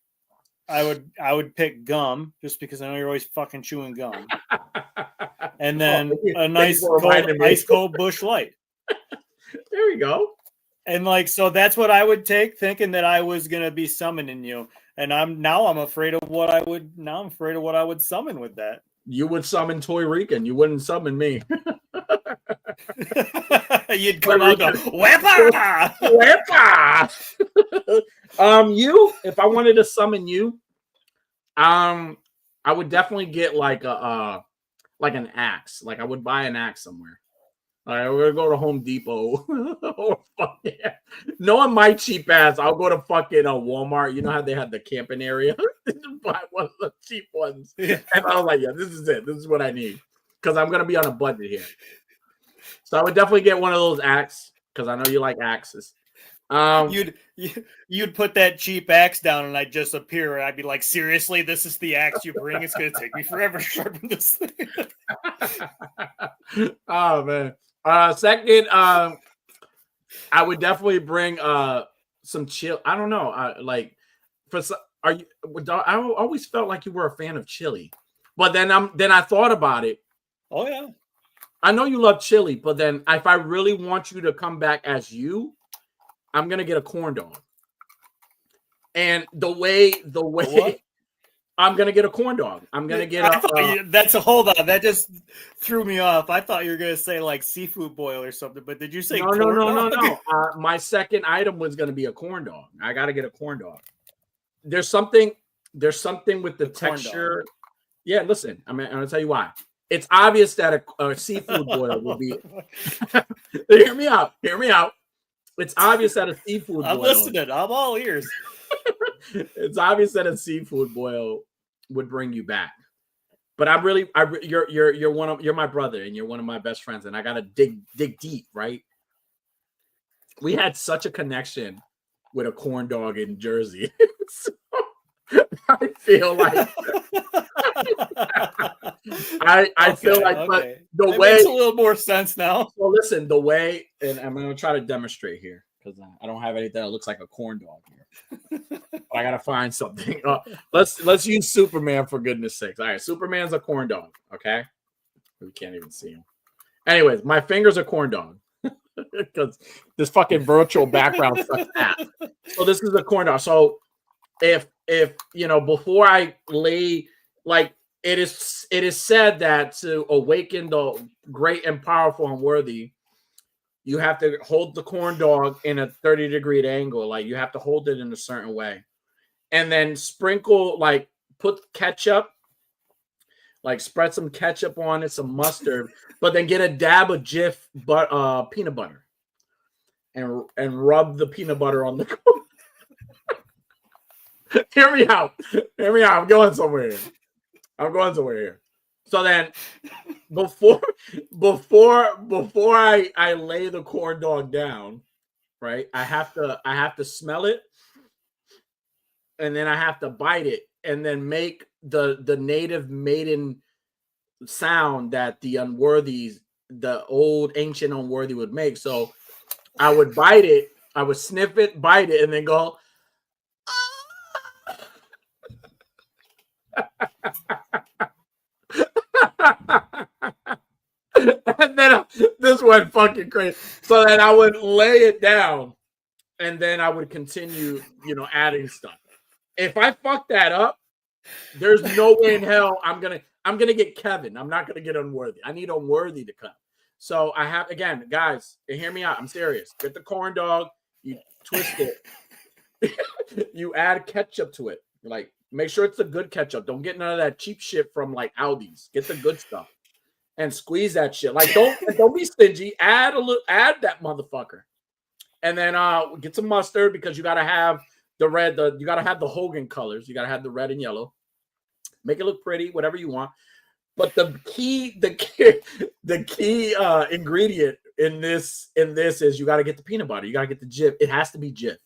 gum, just because I know you're always fucking chewing gum. And then a nice ice cold Busch Light. There we go. And like, so that's what I would take, thinking that I was gonna be summoning you. And I'm afraid of what I would summon with that. You would summon Toy Rican. You wouldn't summon me. You'd come out and go, Wepa! You, if I wanted to summon you, I would definitely get like an axe. Like I would buy an axe somewhere. All right, we're gonna go to Home Depot. Oh, fuck yeah. Knowing my cheap ass, I'll go to fucking Walmart. You know how they had the camping area? Buy one of the cheap ones. Yeah. And I was like, yeah, this is it. This is what I need. Because I'm gonna be on a budget here. So I would definitely get one of those axes, because I know you like axes. You'd put that cheap axe down, and I'd just appear, and I'd be like, seriously, this is the axe you bring? It's gonna take me forever to sharpen this thing. Oh man. Second, I would definitely bring some chill. I don't know. I always felt like you were a fan of chili, but then I thought about it. Oh yeah. I know you love chili, but then if I really want you to come back as you, I'm gonna get a corn dog. And the way what? I'm gonna get a corn dog. I'm gonna get hold on. That just threw me off. I thought you were gonna say like seafood boil or something, but did you say corn dog? No. My second item was gonna be a corn dog. I gotta get a corn dog. There's something with the texture. Yeah, listen. I'm gonna tell you why. It's obvious that a seafood boil will be. Hear me out. It's obvious that a seafood boil. I'm listening. I'm all ears. It's obvious that a seafood boil would bring you back. But you're my brother, and you're one of my best friends, and I gotta dig deep, right? We had such a connection with a corn dog in Jersey. So, I feel like I feel like, but the way makes a little more sense now. Well, listen, the way, and I'm going to try to demonstrate here, because I don't have anything that looks like a corn dog here. I got to find something. Let's use Superman, for goodness sakes. All right, Superman's a corn dog. Okay, we can't even see him. Anyways, my finger's a corn dog, because this fucking virtual background sucks ass. So this is a corn dog. So if before I lay, like, it is said that to awaken the great and powerful and worthy, you have to hold the corn dog in a 30-degree angle. Like, you have to hold it in a certain way, and then sprinkle, like, put ketchup, like spread some ketchup on it, some mustard, but then get a dab of Jif peanut butter, and rub the peanut butter on the corn. Hear me out. Hear me out. I'm going somewhere here. I'm going somewhere here. So then, before I lay the corn dog down, right? I have to smell it, and then I have to bite it, and then make the native maiden sound that the unworthies, the old ancient unworthy would make. So I would bite it, I would sniff it, bite it, and then go. And then this went fucking crazy. So then I would lay it down, and then I would continue, adding stuff. If I fuck that up, there's no way in hell I'm gonna get Kevin. I'm not gonna get unworthy. I need unworthy to come. So I have, again, guys, hear me out. I'm serious. Get the corn dog, you twist it, you add ketchup to it. Like, make sure it's a good ketchup. Don't get none of that cheap shit from like Aldi's. Get the good stuff and squeeze that shit. Like, don't be stingy. Add that motherfucker, and then get some mustard, because you gotta have the red. You gotta have the Hogan colors. You gotta have the red and yellow. Make it look pretty, whatever you want. But the key ingredient in this is you got to get the peanut butter. You got to get the Jif. It has to be Jif.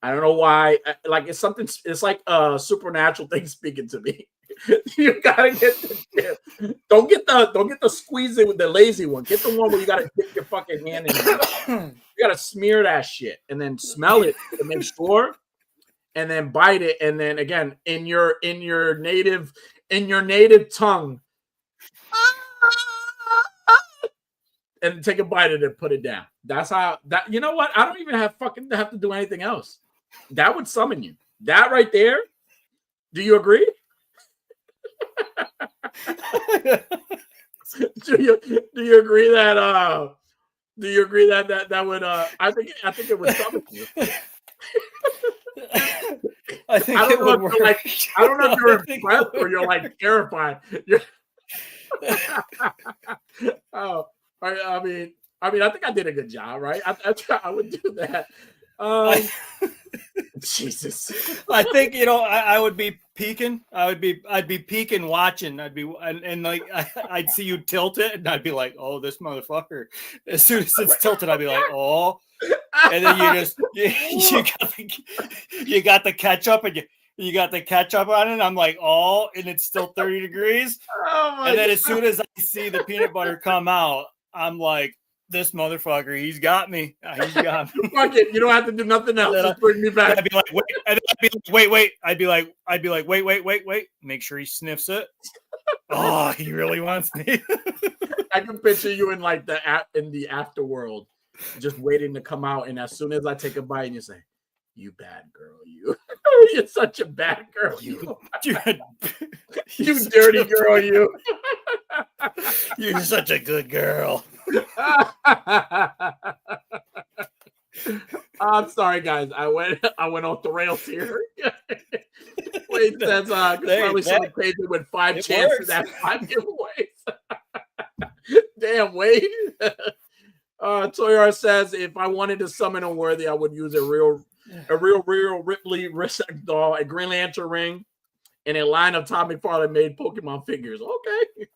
I don't know why. Like, it's something. It's like a supernatural thing speaking to me. You gotta get the Jif. Don't get the squeeze it with the lazy one. Get the one where you gotta dip your fucking hand in it. You gotta smear that shit and then smell it to make sure, and then bite it, and then again in your native tongue, and take a bite of it, put it down. That's how that. You know what? I don't even have to do anything else. That would summon you. That right there. Do you agree? Do you agree that that would I think it would summon you. I don't know if you're impressed or you're like terrified. Oh, I mean, I think I did a good job, right? I would do that. Jesus. I think I would be peeking. I'd be peeking, watching. I'd see you tilt it, and I'd be like, "Oh, this motherfucker!" As soon as it's tilted, I'd be like, "Oh," and then you got the ketchup, and you got the ketchup on it. And I'm like, "Oh," and it's still 30 degrees. And then as soon as I see the peanut butter come out, I'm like, this motherfucker, he's got me. He's got me. Fuck it. You don't have to do nothing else. Just bring me back. I'd be like, wait. And I'd be like, wait. I'd be like, wait. Make sure he sniffs it. Oh, he really wants me. I can picture you in like the afterworld, just waiting to come out. And as soon as I take a bite, and you say, "You bad girl, you." You're such a bad girl, you. You dirty girl, you. You're such a good girl. I'm sorry, guys. I went off the rails here. Wade says probably something crazy with 5 chances at 5 giveaways. Damn, Wade. Toyar says, if I wanted to summon a worthy, I would use a real Ripley wrist doll, a Green Lantern ring, and a line of Todd McFarlane made Pokemon figures. Okay.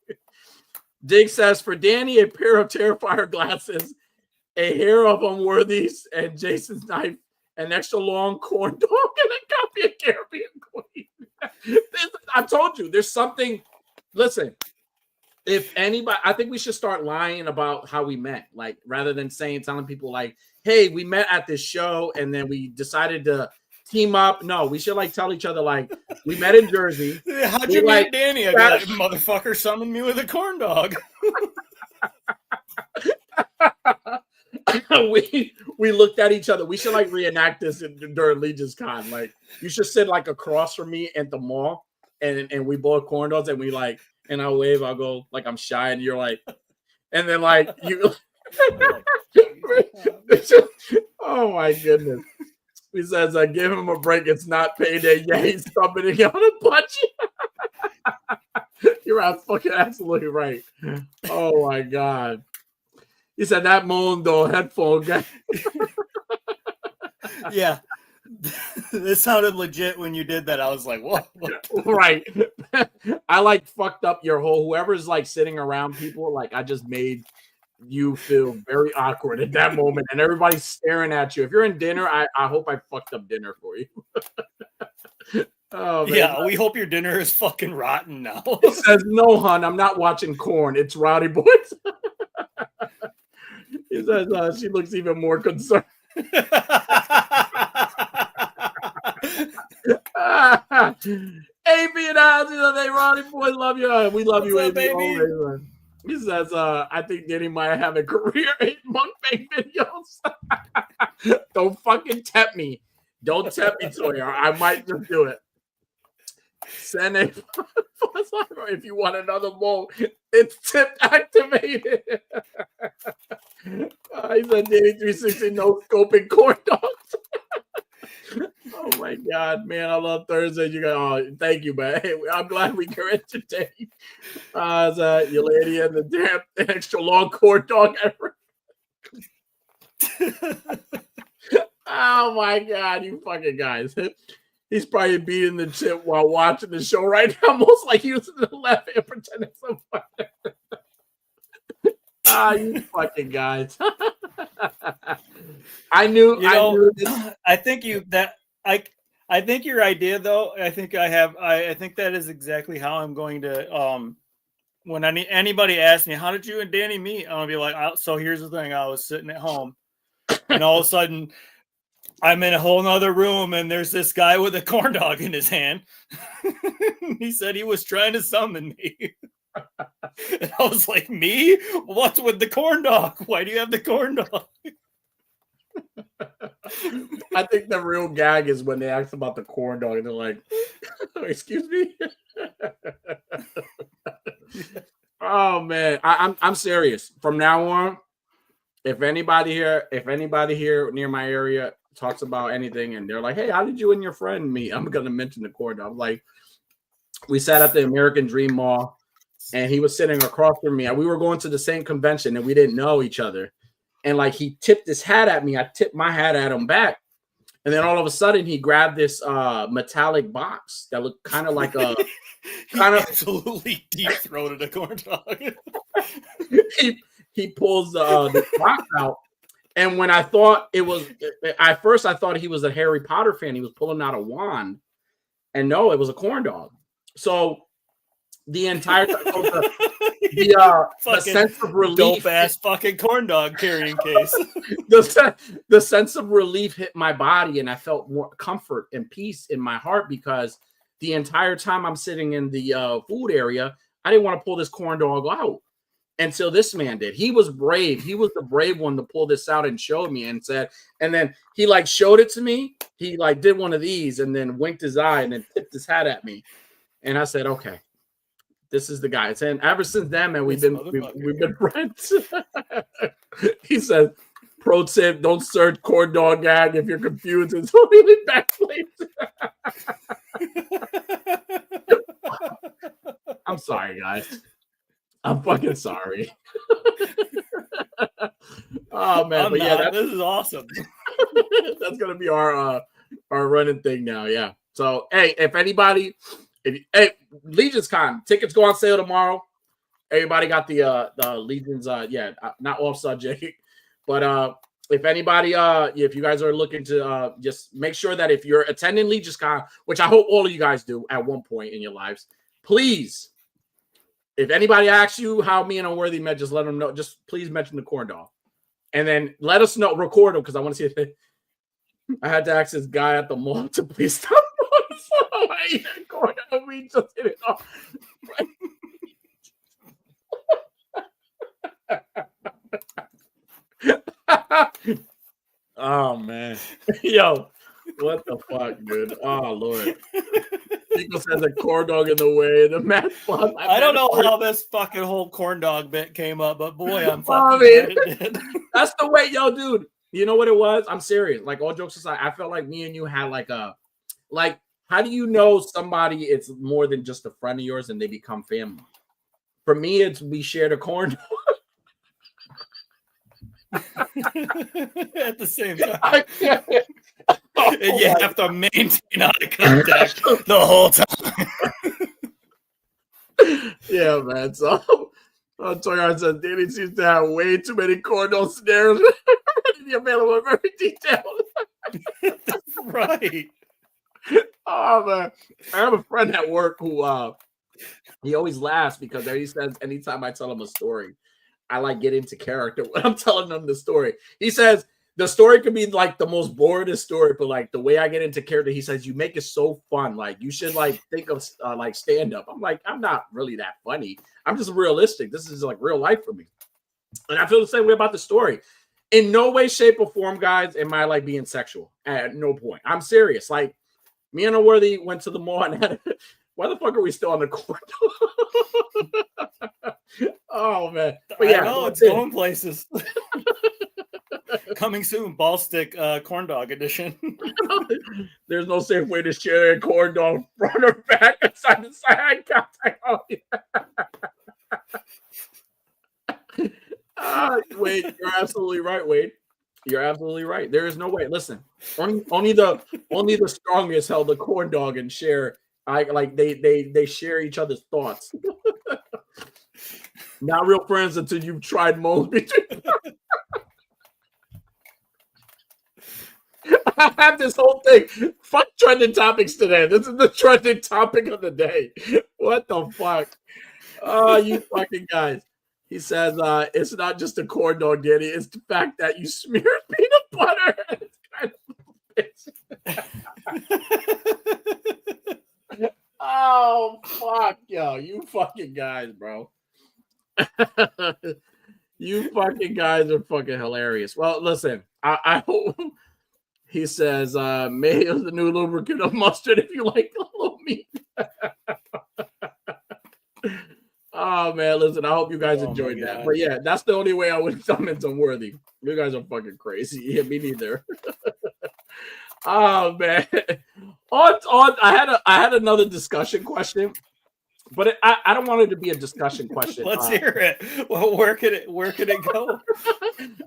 Dig says, for Danny, a pair of Terrifier glasses, a hair of Unworthies, and Jason's knife, an extra long corn dog, and a copy of Caribbean Queen. I told you, there's something. Listen, if anybody, I think we should start lying about how we met, like rather than telling people like, "Hey, we met at this show and then we decided to team up." No, we should like tell each other like, we met in Jersey. How'd you meet Danny? I'd be like, motherfucker summoned me with a corn dog. we looked at each other. We should like reenact this during Legion's Con. Like, you should sit like across from me at the mall, and we both corn dogs, and we like, and I'll wave. I'll go like I'm shy, and you're like, and then like you. Oh my goodness. He says, give him a break. It's not payday. Yeah, he's summoning on a budget. You're fucking absolutely right. Oh my God. He said that Mondo headphone guy. Yeah. This sounded legit when you did that. I was like, "What?" Right. I like fucked up your whole whoever's like sitting around people. Like I just made you feel very awkward at that moment, and everybody's staring at you. If you're in dinner, I hope I fucked up dinner for you. Oh man. Yeah, we hope your dinner is fucking rotten now. He says, "No, hon, I'm not watching Corn. It's Rowdy Boyz." He says, "She looks even more concerned." AB and I, hey, Rowdy Boyz, love you. We love you, AB. Always, man. He says, "I think Danny might have a career in mukbang videos." Don't fucking tempt me. Don't tempt me, Sawyer. I might just do it. Send a if you want another bowl. It's tip activated. He said, "Danny 360 no scoping corn dogs." Oh my god, man! I love Thursday. You got. Oh, thank you, man. Hey, I'm glad we can entertain. Your lady and the damn extra long corn dog ever. Oh my god, you fucking guys! He's probably beating the chip while watching the show right now, most like using the left hand pretending somebody. You fucking guys! I knew. I think your idea, though. I think that is exactly how I'm going to. When anybody asks me, "How did you and Danny meet?" I'm gonna be like, "So here's the thing. I was sitting at home, and all of a sudden, I'm in a whole nother room, and there's this guy with a corn dog in his hand. He said he was trying to summon me." And I was like, "Me? What's with the corn dog? Why do you have the corn dog?" I think the real gag is when they ask about the corn dog and they're like, "Excuse me." Oh man, I'm serious. From now on, if anybody here near my area talks about anything and they're like, "Hey, how did you and your friend meet?" I'm gonna mention the corn dog. Like, we sat at the American Dream Mall, and he was sitting across from me. And we were going to the same convention, and we didn't know each other. And like he tipped his hat at me, I tipped my hat at him back, and then all of a sudden he grabbed this metallic box that looked kind of like a absolutely deep-throated a corn dog. he pulls the box out, and when I thought it was, at first I thought he was a Harry Potter fan. He was pulling out a wand, and no, it was a corn dog. So the entire the sense of relief, dope ass fucking corn dog carrying case. the sense of relief hit my body, and I felt more comfort and peace in my heart because the entire time I'm sitting in the food area, I didn't want to pull this corn dog out until this man did. He was brave. He was the brave one to pull this out and showed me and said, and then he like showed it to me. He like did one of these and then winked his eye and then tipped his hat at me, and I said, "Okay. This is the guy." And ever since then, man, we've been friends. He says, "Pro tip: don't search corn dog gag if you're confused. It's only backplace." I'm sorry, guys. I'm fucking sorry. Oh man, this is awesome. That's gonna be our running thing now. Yeah. So hey, if anybody. Hey, Legion's Con tickets go on sale tomorrow. Everybody got the Legion's not off subject, but if anybody if you guys are looking to just make sure that if you're attending Legion's Con, which I hope all of you guys do at one point in your lives, please, if anybody asks you how me and Unworthy met, just let them know. Just please mention the corn dog, and then let us know. Record them because I want to see if I had to ask this guy at the mall to please stop. We just hit it off. Oh man, yo, what the fuck, dude? Oh Lord, Pico says a corn dog in the way. The math fun. I don't know how this fucking whole corn dog bit came up, but boy, I'm fucking glad it did. That's the way, yo, dude. You know what it was? I'm serious. Like all jokes aside, I felt like me and you had like. How do you know somebody it's more than just a friend of yours and they become family? For me, it's we shared a corn dog. At the same time. And you have to maintain eye contact the whole time. Yeah, man. So Toyota says Danny seems to have way too many corndoll snares readily available, very detailed. Right. Oh man, I have a friend at work who he always laughs because he says anytime I tell him a story, I like get into character when I'm telling him the story. He says the story could be like the most boringest story, but like the way I get into character, he says you make it so fun. Like you should like think of like stand up. I'm like, I'm not really that funny. I'm just realistic. This is like real life for me, and I feel the same way about the story. In no way, shape, or form, guys, am I like being sexual at no point. I'm serious. Like me and Worthy went to the mall and had. Why the fuck are we still on the court? Oh man! But yeah, I know it's going places. Coming soon, ball stick corn dog edition. There's no safe way to share a corn dog front or back and side to side contact. Oh, yeah. Wade, you're absolutely right, Wade. You're absolutely right. There is no way. Listen, only the strongest held the corn dog and share. They share each other's thoughts. Not real friends until you've tried moles between. I have this whole thing. Fuck trending topics today. This is the trending topic of the day. What the fuck? Oh, you fucking guys. He says it's not just a corn dog, Danny. It's the fact that you smear peanut butter. It's kind of oh, fuck, yo. You fucking guys, bro. You fucking guys are fucking hilarious. Well, listen, I hope he says mayo is the new lubricant of mustard if you like a little meat. Oh man, listen, I hope you guys enjoyed that. But yeah, that's the only way I would comment on Worthy. You guys are fucking crazy. Yeah, me neither. Oh man. I had another discussion question, but I don't want it to be a discussion question. Let's hear it. Well, where could it go?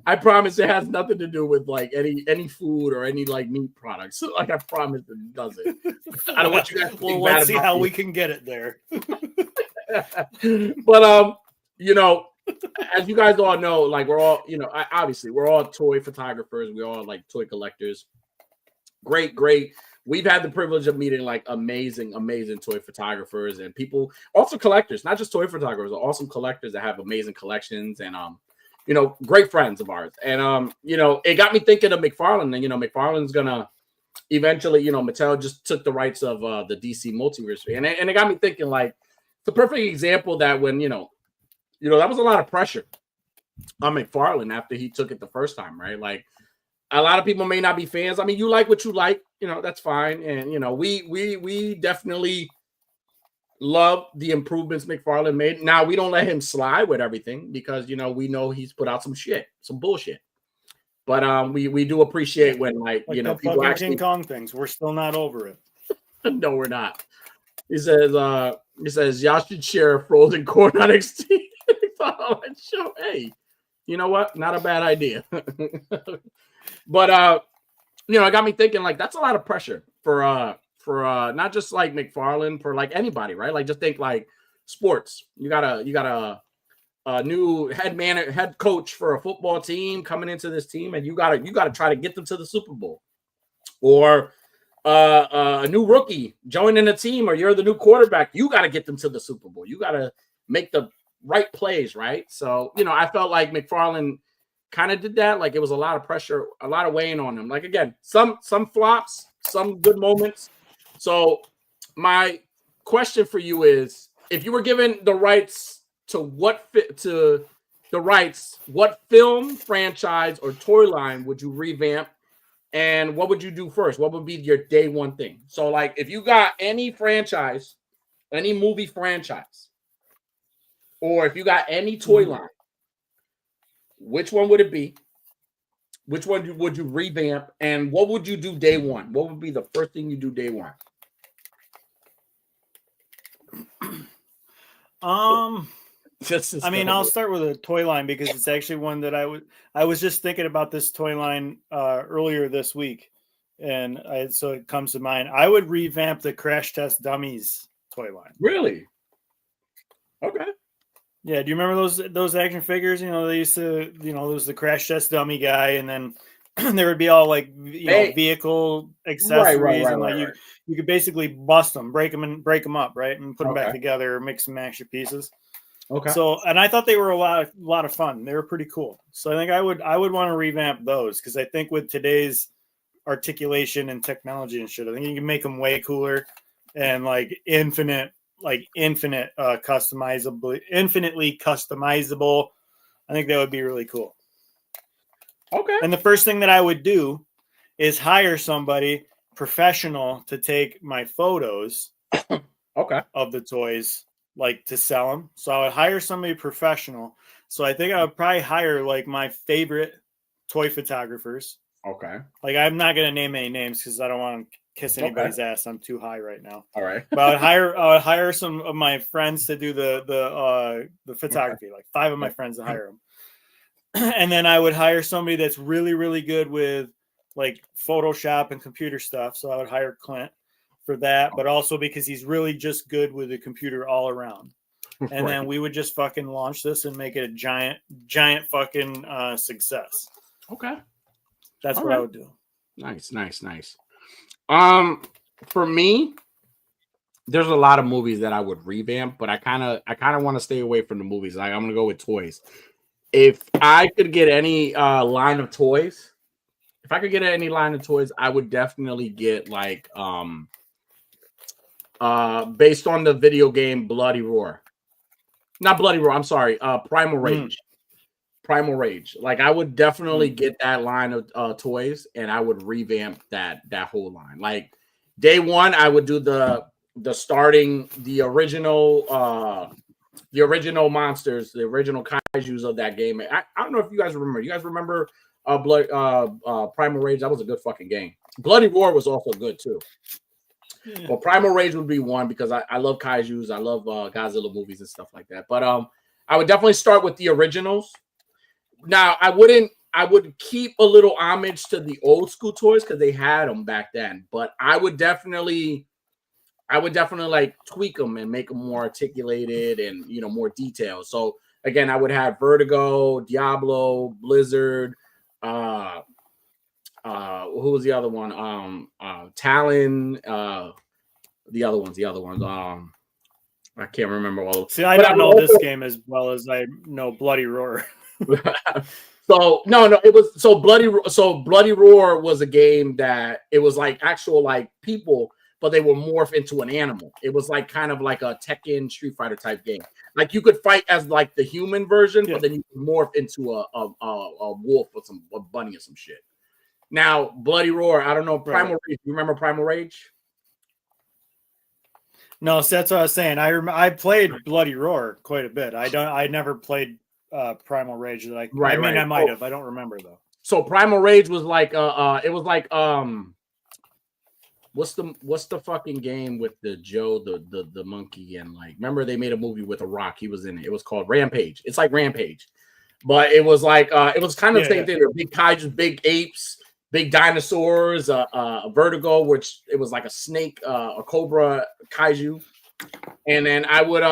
I promise it has nothing to do with like any food or any like meat products. Like I promise it doesn't. I don't want you guys to think bad let's see how me. we can get it there. But you know, as you guys all know, like we're all, you know, obviously we're all toy photographers. We all like toy collectors. Great. We've had the privilege of meeting like amazing toy photographers and people, also collectors, not just toy photographers, awesome collectors that have amazing collections and you know, great friends of ours. And you know, it got me thinking of McFarlane. And you know, McFarlane's gonna eventually, you know, Mattel just took the rights of the DC multiverse, and it got me thinking like it's a perfect example that when you know that was a lot of pressure on McFarlane after he took it the first time, right? Like a lot of people may not be fans. I mean, you like what you like, you know, that's fine. And you know, we definitely love the improvements McFarlane made. Now we don't let him slide with everything because you know we know he's put out some bullshit. But we do appreciate when like you know people actually King Kong things. We're still not over it. No, we're not. He says y'all should share frozen corn on NXT. Show. Hey, you know what? Not a bad idea. But you know, it got me thinking like that's a lot of pressure for not just like McFarlane, for like anybody, right? Like just think like sports. You got a new head coach for a football team coming into this team, and you gotta try to get them to the Super Bowl, or a new rookie joining a team, or you're the new quarterback. You got to get them to the Super Bowl. You got to make the right plays, right? So you know, I felt like McFarlane kind of did that. Like it was a lot of pressure, a lot of weighing on him. Like again, some flops, some good moments. So my question for you is, if you were given the rights to what film, franchise, or toy line would you revamp, and what would you do first? What would be your day one thing? So like if you got any franchise, any movie franchise, or if you got any toy line, which one would it be? Which one would you revamp? And what would you do day one? What would be the first thing you do day one? I mean, I'll start with a toy line because it's actually one that I was just thinking about this toy line earlier this week. so it comes to mind. I would revamp the Crash Test Dummies toy line. Really? Okay. Yeah, do you remember those action figures? You know, they used to, you know, there was the Crash Test Dummy guy, and then there would be all like, you know, vehicle accessories, and like you could basically bust them, break them up, right, and put them back together, mix and match your pieces. Okay. So, and I thought they were a lot of fun. They were pretty cool. So I think I would want to revamp those, because I think with today's articulation and technology and shit, I think you can make them way cooler and like infinitely customizable. I think that would be really cool. Okay. And the first thing that I would do is hire somebody professional to take my photos of the toys, like to sell them. So I would hire somebody professional. So I think I would probably hire like my favorite toy photographers. Okay. Like, I'm not going to name any names because I don't want to kiss anybody's ass. I'm too high right now. All right. But I would hire some of my friends to do the photography, like 5 of my friends to hire them. And then I would hire somebody that's really, really good with like Photoshop and computer stuff. So I would hire Clint for that, but also because he's really just good with the computer all around. And then we would just fucking launch this and make it a giant fucking success. Okay. That's what I would do. Nice. For me, there's a lot of movies that I would revamp, but I kind of want to stay away from the movies. Like, I'm gonna go with toys. If I could get any line of toys, I would definitely get like based on the video game Bloody Roar. Not Bloody Roar, I'm sorry, Primal Rage. Primal Rage. Like, I would definitely get that line of toys, and I would revamp that whole line. Like, day one, I would do the original monsters, the original kaijus of that game. I don't know if you guys remember. You guys remember Primal Rage? That was a good fucking game. Bloody Roar was also good too. Yeah. Well, Primal Rage would be one because I love kaijus. I love Godzilla movies and stuff like that. But I would definitely start with the originals. Now, I would keep a little homage to the old school toys because they had them back then. But I would definitely like tweak them and make them more articulated and, you know, more detailed. So again, I would have Vertigo, Diablo, Blizzard. Who was the other one? Talon. The other ones. I can't remember all. See, I don't know this game as well as I know Bloody Roar. So it was Bloody Roar was a game that it was like actual like people, but they were morphed into an animal. It was like kind of like a Tekken Street Fighter type game. Like, you could fight as like the human version, but then you could morph into a wolf or a bunny or some shit. Now, Bloody Roar, I don't know, Primal Rage. You remember Primal Rage? No, so that's what I was saying. I played Bloody Roar quite a bit. I never played Primal Rage. I might have. I don't remember though. So Primal Rage was like it was like what's the fucking game with the Joe the monkey, and like, remember they made a movie with a rock, he was in it. It was called Rampage. It's like Rampage, but it was like it was kind of the same thing. There were big kaijus, big apes, big dinosaurs, Vertigo, which it was like a snake, a cobra kaiju. And then I would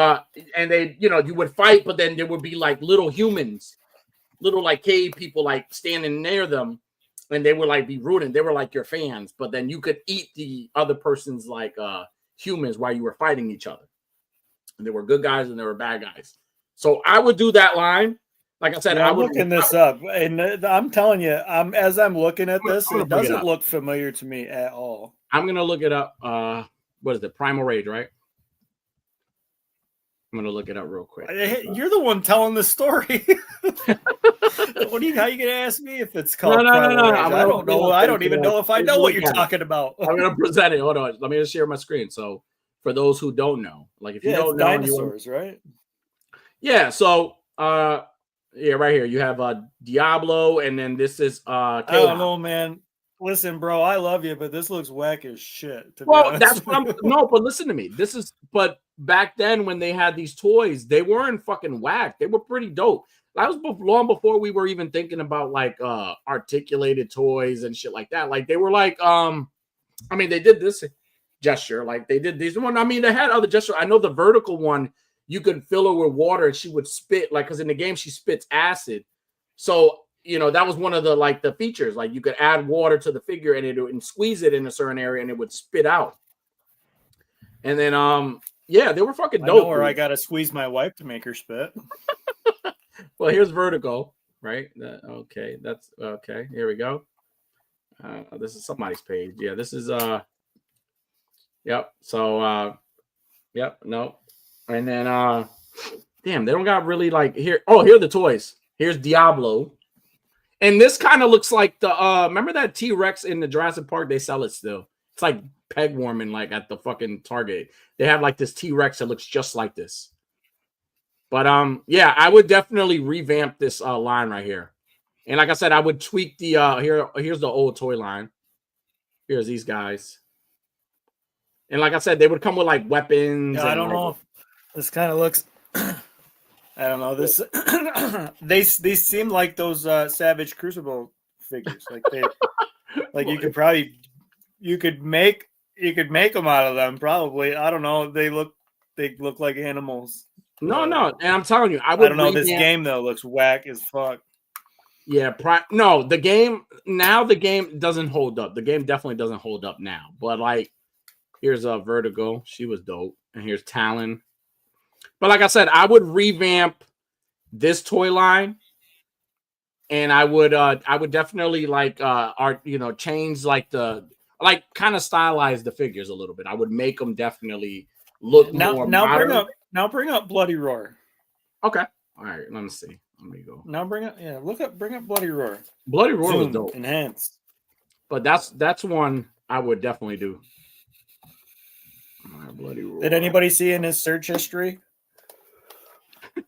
and they, you know, you would fight, but then there would be like little humans, little like cave people like standing near them, and they would like be rooting. They were like your fans, but then you could eat the other person's like humans while you were fighting each other. And there were good guys and there were bad guys. So I would do that line. Like I said, I'm looking this up, and I'm telling you, as I'm looking at this, it doesn't look familiar to me at all. I'm gonna look it up. What is it? Primal Rage, right? I'm gonna look it up real quick. You're the one telling the story. How are you gonna ask me if it's called? No. I don't know. I don't even know if I know what you're talking about. I'm gonna present it. Hold on. Let me just share my screen. So for those who don't know, like if you don't know, dinosaurs, right? Yeah. So yeah, right here you have Diablo, and then this is I don't know, man. Listen, bro, I love you, but this looks whack as shit. Well, that's what I'm, no, but listen to me. back then when they had these toys, they weren't fucking whack. They were pretty dope. That was long before we were even thinking about like articulated toys and shit like that. Like they were like I mean, they did this gesture, like they did these one. I mean, they had other gestures. I know the vertical one, you could fill her with water and she would spit, like, because in the game she spits acid. So you know, that was one of the like the features. Like you could add water to the figure and squeeze it in a certain area and it would spit out. And then yeah, they were fucking dope. I know where I gotta squeeze my wife to make her spit. Well, here's Vertigo, right? Okay, that's okay. Here we go. This is somebody's page. Yeah, this is yep. So yep, no. And then damn, they don't got really like here. Oh, here are the toys. Here's Diablo. And this kind of looks like the remember that T-Rex in the Jurassic Park? They sell it still. It's like peg warming, like at the fucking Target. They have like this T-Rex that looks just like this. But yeah, I would definitely revamp this line right here. And like I said, I would tweak the here's the old toy line. Here's these guys. And like I said, they would come with like weapons. Yeah, I don't know. This kind of looks I don't know. This they seem like those Savage Crucible figures. Like they like you could make them out of them probably. I don't know. They look like animals. No, and I'm telling you, I don't know. This game though looks whack as fuck. Yeah, no, the game doesn't hold up. The game definitely doesn't hold up now. But like, here's a Vertigo. She was dope, and here's Talon. But like I said, I would revamp this toy line, and I would definitely like change like the kind of stylize the figures a little bit. I would make them definitely look more modern. Now bring up Bloody Roar. Okay. All right. Let me see. Let me go. Now bring up Bloody Roar. Bloody Roar Zoom, was dope. Enhanced. But that's one I would definitely do. Bloody Roar. Did anybody see in his search history?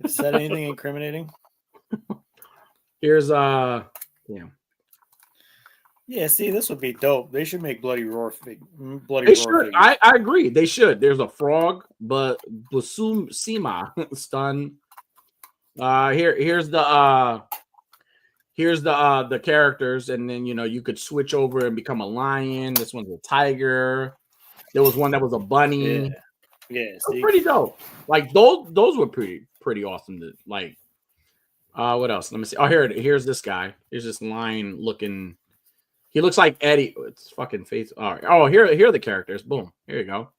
Said anything incriminating? Here's Yeah, see, this would be dope. They should make Bloody Roar They should. I agree. They should. There's a frog, but Busum Sima stun. Here's the characters, and then you could switch over and become a lion. This one's a tiger. There was one that was a bunny. Yeah, pretty dope. Like those were pretty awesome. To like. What else? Let me see. Oh, here's this guy. Here's this lion looking. He looks like Eddie. It's fucking face. All right. Oh, here are the characters. Boom. Here you go.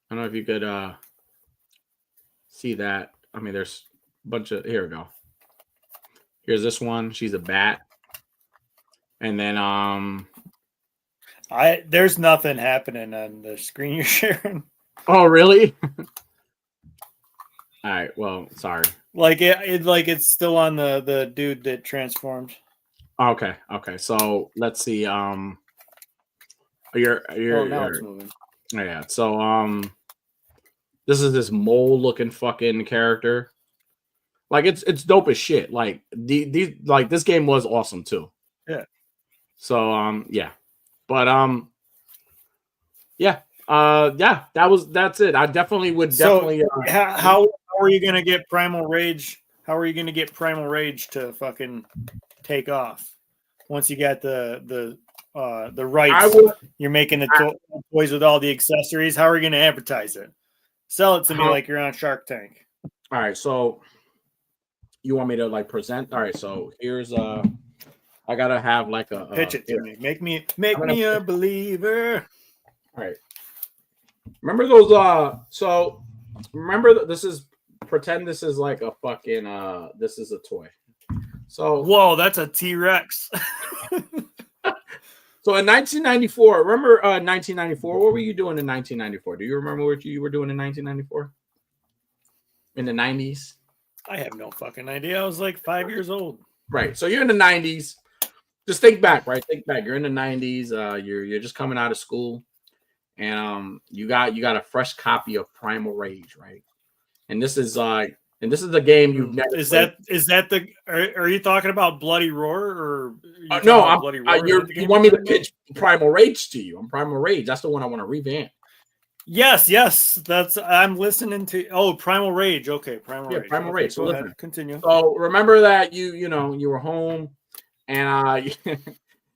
I don't know if you could see that. I mean, there's a bunch of. Here we go. Here's this one. She's a bat. And then there's nothing happening on the screen you're sharing. Oh, really? All right. Well, sorry. Like it's still on the dude that transformed. Okay. So let's see. You're now it's moving. Yeah. So this is this mole looking fucking character. Like it's dope as shit. Like this game was awesome too. Yeah. So yeah. But yeah. That's it. I definitely would definitely how are you gonna get Primal Rage? How are you gonna get Primal Rage to fucking take off once you got the rights? You're making the toys with all the accessories. How are you going to advertise it? Sell it to me like you're on Shark Tank. All right, so you want me to like present? All right, so here's I gotta have like a pitch it to me. Make me a believer. All right. Remember those? So remember that this is pretend this is like a fucking this is a toy. So whoa, that's a T-Rex. So in 1994, remember 1994? What were you doing in 1994? Do you remember what you were doing in 1994? In the 90s? I have no fucking idea. I was like 5 years old. Right. So you're in the 90s. Just think back, right? Think back. You're in the 90s. You're just coming out of school, and you got a fresh copy of Primal Rage, right? And this is the game you've never played. Are you talking about Bloody Roar or no? You want me to pitch Primal Rage to you? I'm Primal Rage. That's the one I want to revamp. Yes. I'm listening to. Primal Rage. Okay, Primal Rage. Primal Okay, Rage. So go listen. ahead. Continue. So remember that you were home, and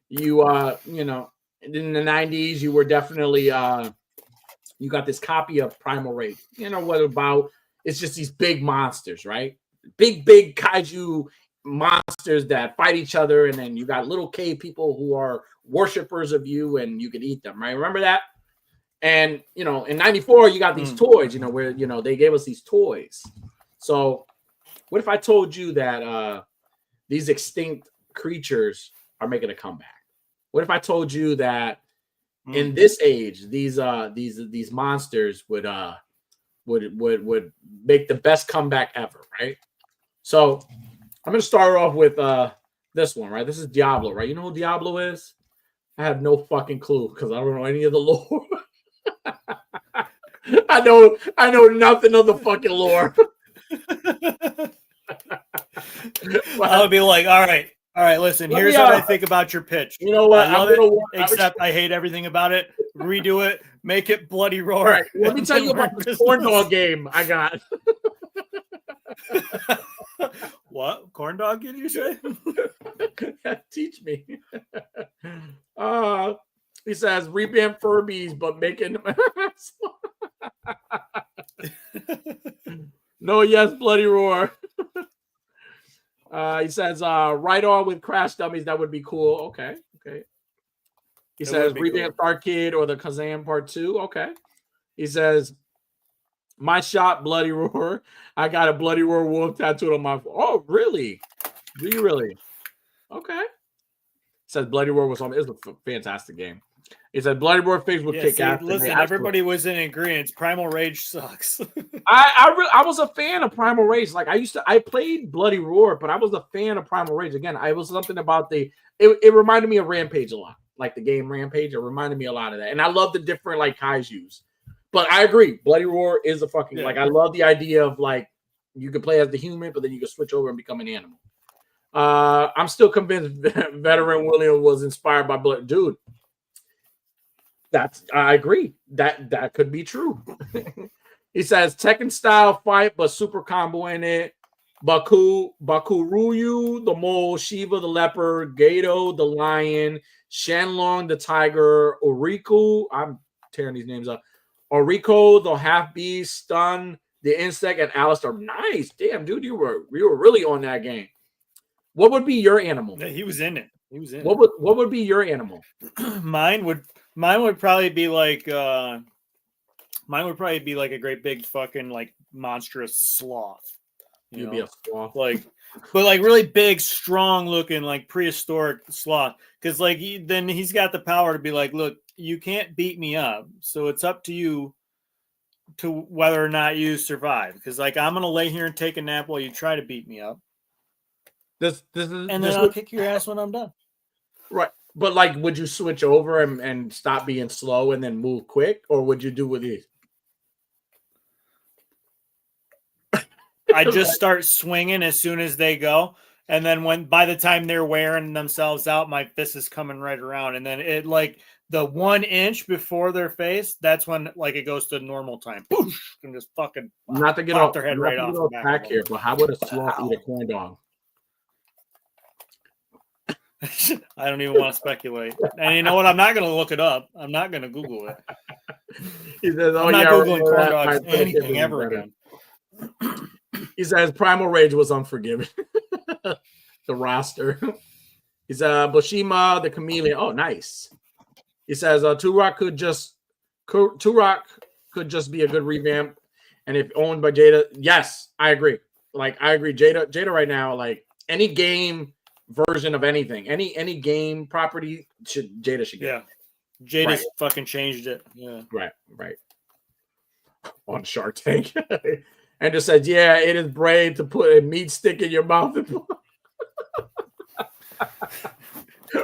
you in the 90s you were definitely you got this copy of Primal Rage. You know what about? It's just these big monsters, right? Big kaiju monsters that fight each other, and then you got little cave people who are worshippers of you, and you can eat them, right? Remember that? And in '94 you got these toys, where they gave us these toys. So what if I told you that these extinct creatures are making a comeback? What if I told you that in this age, these monsters would make the best comeback ever, right? So I'm gonna start off with this one, right? This is Diablo, right? You know who Diablo is? I have no fucking clue because I don't know any of the lore. I know nothing of the fucking lore. I would be like, all right, listen, here's what I think about your pitch. You know what? I love it, except I hate everything about it. Redo it, make it Bloody Roar. All right, let me tell you about the corn dog game I got. What? Corn dog, did you say? Teach me. He says revamp Furbies, but making no, yes, Bloody Roar. He says right on with Crash Dummies. That would be cool. Okay. He says revamp Star Kid or the Kazam Part 2. Okay. He says my shot, Bloody Roar. I got a Bloody Roar wolf tattooed on my. Oh, really? Do you really? Okay. Says Bloody Roar was on. It's a fantastic game. He said Bloody Roar face will kick ass. Listen, everybody was in agreement. Primal Rage sucks. I was a fan of Primal Rage. Like I played Bloody Roar, but I was a fan of Primal Rage. Again, I was something about it reminded me of Rampage a lot. Like the game Rampage, it reminded me a lot of that. And I love the different like kaijus. But I agree, Bloody Roar is a fucking like I love the idea of like you could play as the human, but then you could switch over and become an animal. I'm still convinced Veteran William was inspired by Blood. Dude, I agree. That could be true. He says Tekken style fight, but super combo in it. Bakuruyu, the mole, Shiva the leopard, Gato the lion, Shenlong the tiger, Oriku. I'm tearing these names up. Oriko the half beast, Stun the insect, and Alistair. Nice, damn dude, you were really on that game. What would be your animal? Yeah, he was in it. What would be your animal? Mine would probably be like a great big fucking like monstrous sloth. You'd be a sloth, but really big, strong looking, like prehistoric sloth. Because then he's got the power to be like, look, you can't beat me up, so it's up to you to whether or not you survive. Because I'm gonna lay here and take a nap while you try to beat me up. And then I'll kick your ass when I'm done. Right. But would you switch over and stop being slow and then move quick? Or would you do with these? I just start swinging as soon as they go. And then by the time they're wearing themselves out, my fist is coming right around. And then it the 1 inch before their face, that's when it goes to normal time. Boosh! And just fucking not to get off their head right off the back here, but how would a sloth eat a corn dog? I don't even want to speculate. And you know what? I'm not going to look it up. I'm not going to Google it. He says, I'm not Googling corn dogs anything ever again. He says Primal Rage was unforgiving. The roster. He says Bushima, the chameleon. Oh, nice. He says Turok could just be a good revamp. And if owned by Jada, yes, I agree. I agree. Jada right now, any game version of anything, any game property Jada should get. Yeah, Jada's fucking changed it. Yeah, right. On Shark Tank, and just said, "Yeah, it is brave to put a meat stick in your mouth."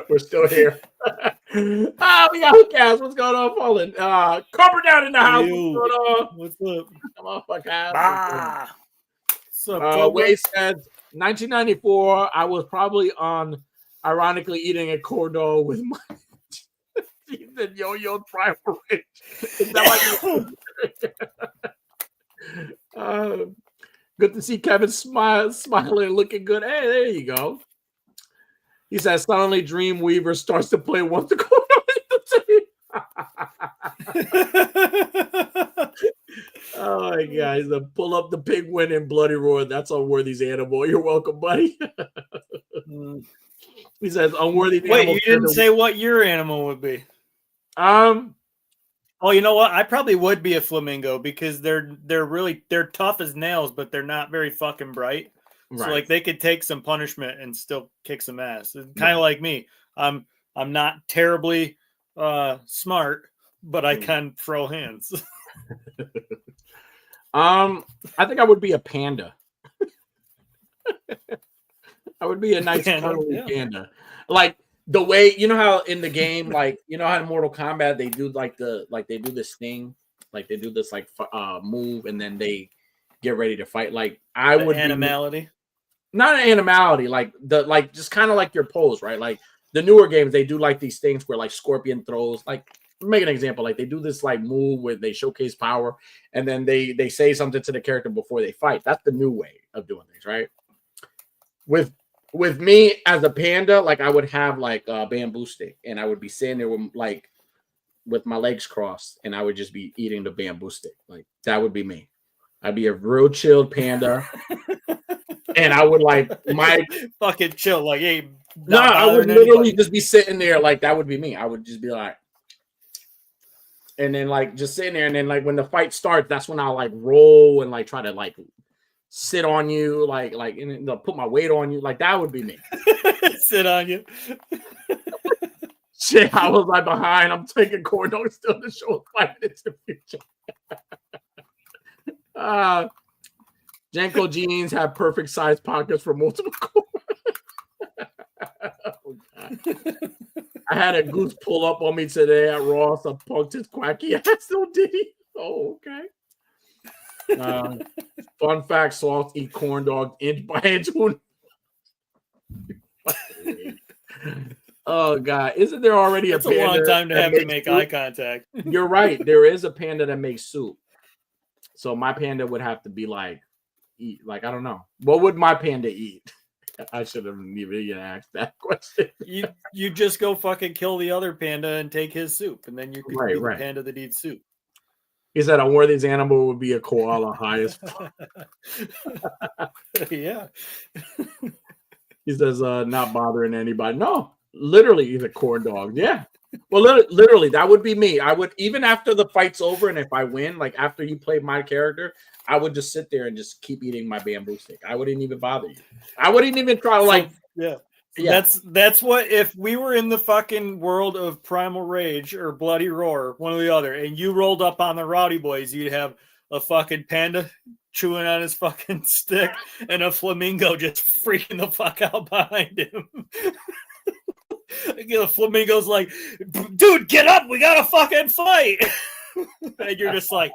We're still here. We got Hookaz. What's going on, Fallen? Copper down in the house. What's going on? What's up? Wade said 1994. I was probably ironically eating a corn dog with my He said Yo-Yo Primal Rage. Is that like good to see Kevin smiling, looking good. Hey, there you go. He says suddenly Dreamweaver starts to play once the corner. Oh my God, he's gonna pull up the penguin and Bloody Roar. That's Unworthy's animal. You're welcome, buddy. He says Unworthy. Wait, you didn't say what your animal would be. Oh, you know what? I probably would be a flamingo because they're tough as nails, but they're not very fucking bright. Right. So like they could take some punishment and still kick some ass. It's kind of like me. I'm not terribly smart, but I can throw hands. I think I would be a panda. I would be a nice panda. Like the way, you know how in the game, like, you know how in Mortal Kombat they do they do this thing, like they do this like move and then they get ready to fight. Like I would animality. Not an animality, like just kind of like your pose, right? Like the newer games, they do like these things where like Scorpion throws, like make an example, like they do this like move where they showcase power and then they say something to the character before they fight. That's the new way of doing things, right? With me as a panda, like I would have like a bamboo stick and I would be sitting there with my legs crossed and I would just be eating the bamboo stick. Like that would be me. I'd be a real chilled panda. And I would like my fucking chill, like hey. No, I would literally just be sitting there, like that would be me. I would just be like, and then like just sitting there, and then like when the fight starts, that's when I'll like roll and like try to like sit on you, like and then put my weight on you, like that would be me. Sit on you. Shit, I was like behind. I'm taking corn dogs still to show 5 minutes in the future. Janko jeans have perfect size pockets for multiple corn. Oh, I had a goose pull up on me today at Ross. I punked his quacky ass. So did he? Oh, okay. Fun fact: Sauce eat corn dog inch by inch. Oh God! Isn't there already a panda? It's a long time to have to make eye contact. You're right. There is a panda that makes soup. So my panda would have to be like, eat. Like I don't know. What would my panda eat? I should have even asked that question. You just go fucking kill the other panda and take his soup, and then you could be the panda that eats soup. He said Unworthy's animal would be a koala high as fuck. Yeah. He says not bothering anybody. No, literally he's a corn dog. Yeah. Well, literally, that would be me. I would, even after the fight's over, and if I win, like after you play my character, I would just sit there and just keep eating my bamboo stick. I wouldn't even bother you. I wouldn't even try to like. Yeah. That's what, if we were in the fucking world of Primal Rage or Bloody Roar, one or the other, and you rolled up on the Rowdy Boyz, you'd have a fucking panda chewing on his fucking stick and a flamingo just freaking the fuck out behind him. The flamingo's like, dude, get up, we gotta fucking fight. And you're just like,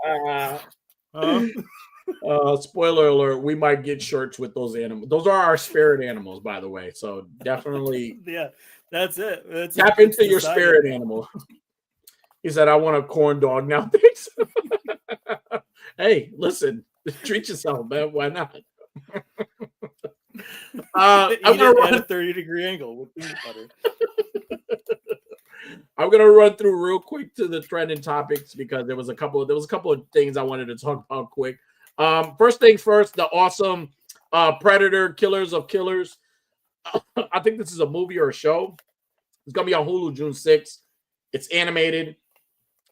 spoiler alert, we might get shirts with those animals. Those are our spirit animals, by the way. So definitely, yeah, that's it. Tap into your spirit animal. He said, I want a corn dog now. Thanks. Hey, listen, treat yourself, man. Why not? I'm gonna run at a 30-degree angle with peanut butter. I'm gonna run through real quick to the trending topics because there was a couple of things I wanted to talk about quick. First things first, the awesome Predator Killers of Killers. I think this is a movie or a show. It's gonna be on Hulu June 6th. It's animated.